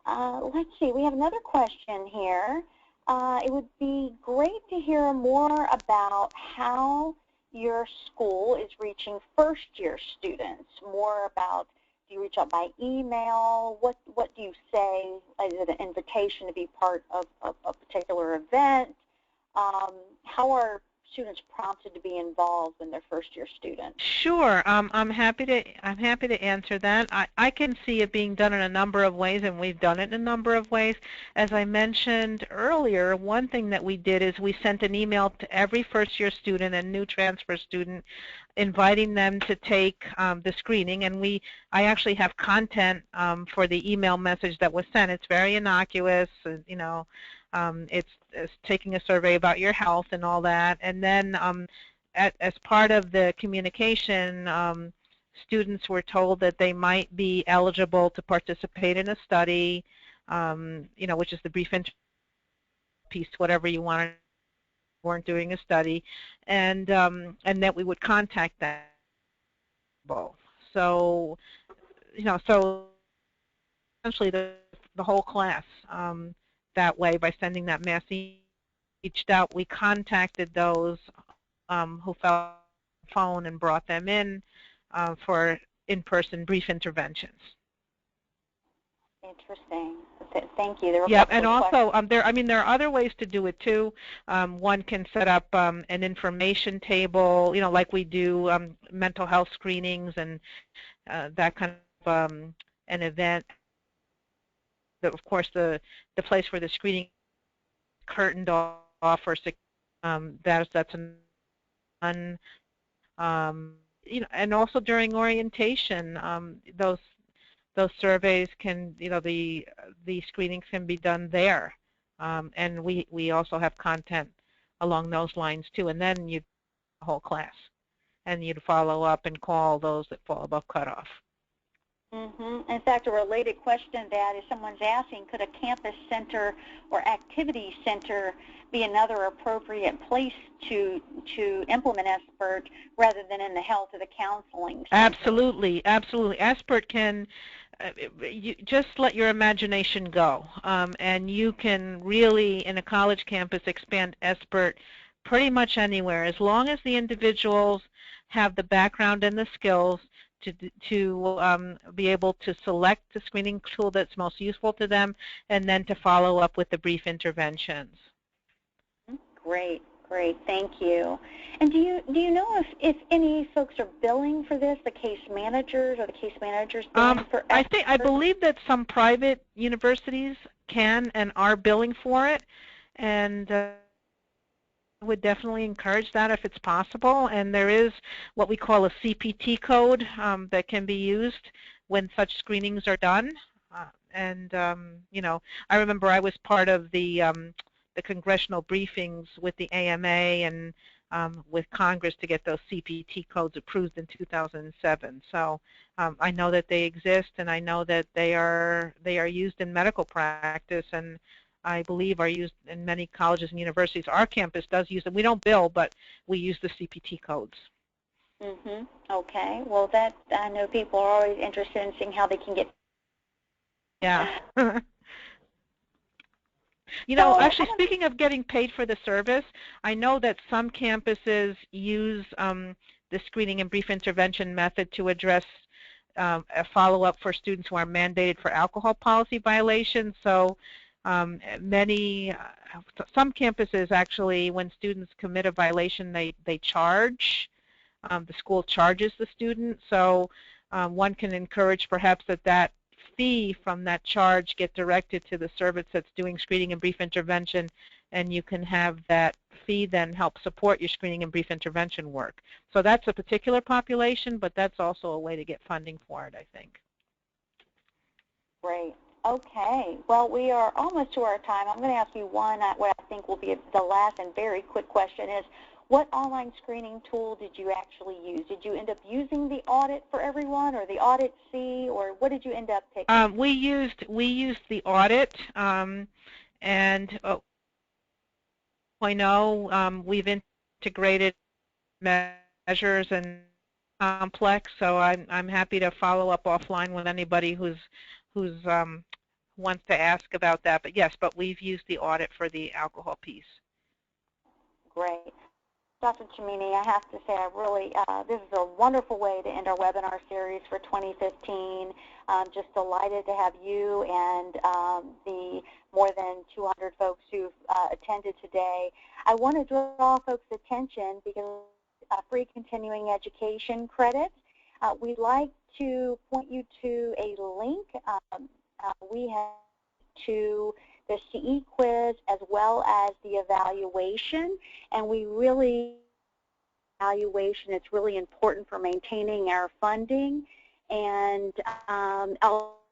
Let's see. We have another question here. It would be great to hear more about how your school is reaching first-year students. More about, do you reach out by email? What do you say? Is it an invitation to be part of a particular event? How are students prompted to be involved when they're first-year students? Sure, I'm happy to answer that. I can see it being done in a number of ways, and we've done it in a number of ways. As I mentioned earlier, one thing that we did is we sent an email to every first-year student and new transfer student, inviting them to take the screening, and I actually have content for the email message that was sent. It's very innocuous, you know. It's taking a survey about your health and all that, and then as part of the communication, students were told that they might be eligible to participate in a study, you know, which is the brief piece, whatever you wanted. Weren't doing a study, and that we would contact them. So, you know, so essentially the whole class. That way, by sending that mass reached out, we contacted those who fell on the phone and brought them in for in-person brief interventions. Interesting. Thank you. Yeah, and also there are other ways to do it too. One can set up an information table, you know, like we do mental health screenings and that kind of an event. Of course, the place where the screening is curtained off, or that's an you know, and also during orientation, those surveys can, you know, the screenings can be done there, and we also have content along those lines too. And then you the whole class, and you'd follow up and call those that fall above cutoff. Mm-hmm. In fact, a related question to that is someone's asking, could a campus center or activity center be another appropriate place to implement SBIRT rather than in the health or the counseling center? Absolutely, absolutely. SBIRT can, you just let your imagination go, and you can really, in a college campus, expand SBIRT pretty much anywhere, as long as the individuals have the background and the skills to be able to select the screening tool that's most useful to them, and then to follow up with the brief interventions. Great, great, thank you. And do you know if any folks are billing for this, the case managers or the case managers billing for SBIRT? I believe that some private universities can and are billing for it, and I would definitely encourage that if it's possible. And there is what we call a CPT code that can be used when such screenings are done. You know, I remember I was part of the congressional briefings with the AMA and with Congress to get those CPT codes approved in 2007. So I know that they exist, and I know that they are used in medical practice, and I believe are used in many colleges and universities. Our campus does use them. We don't bill, but we use the CPT codes. Mm-hmm. Okay. Well, that I know people are always interested in seeing how they can get. Yeah. You know, actually, speaking of getting paid for the service, I know that some campuses use the screening and brief intervention method to address a follow-up for students who are mandated for alcohol policy violations. So some campuses actually, when students commit a violation, they charge. The school charges the student. So one can encourage perhaps that fee from that charge get directed to the service that's doing screening and brief intervention, and you can have that fee then help support your screening and brief intervention work. So that's a particular population, but that's also a way to get funding for it, I think. Great. Okay, well, we are almost to our time. I'm going to ask you one, what I think will be the last and very quick question is, what online screening tool did you actually use? Did you end up using the Audit for Everyone or the Audit C, or what did you end up picking? We used the Audit, and 0.0, we've integrated measures and complex, so I'm happy to follow up offline with anybody who's wants to ask about that. But yes, we've used the Audit for the alcohol piece. Great. Dr. Cimini, I have to say, this is a wonderful way to end our webinar series for 2015. Just delighted to have you and the more than 200 folks who've attended today. I want to draw folks' attention because free continuing education credits. We'd like to point you to a link. We have to the CE quiz as well as the evaluation, and we really it's really important for maintaining our funding, and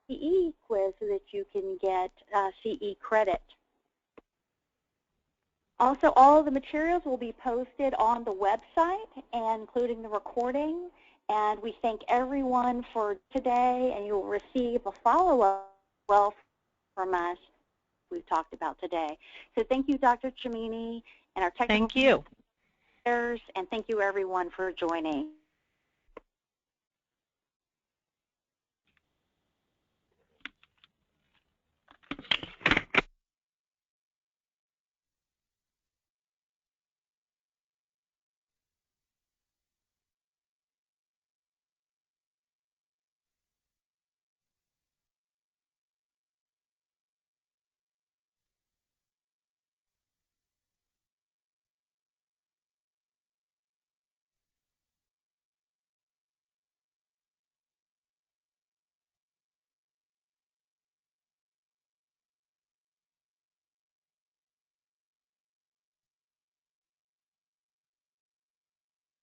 CE quiz so that you can get CE credit. Also, all of the materials will be posted on the website, including the recording, and we thank everyone for today, and you'll receive a follow-up from us we've talked about today. So thank you, Dr. Cimini, and our technical Thank you. and thank you everyone for joining.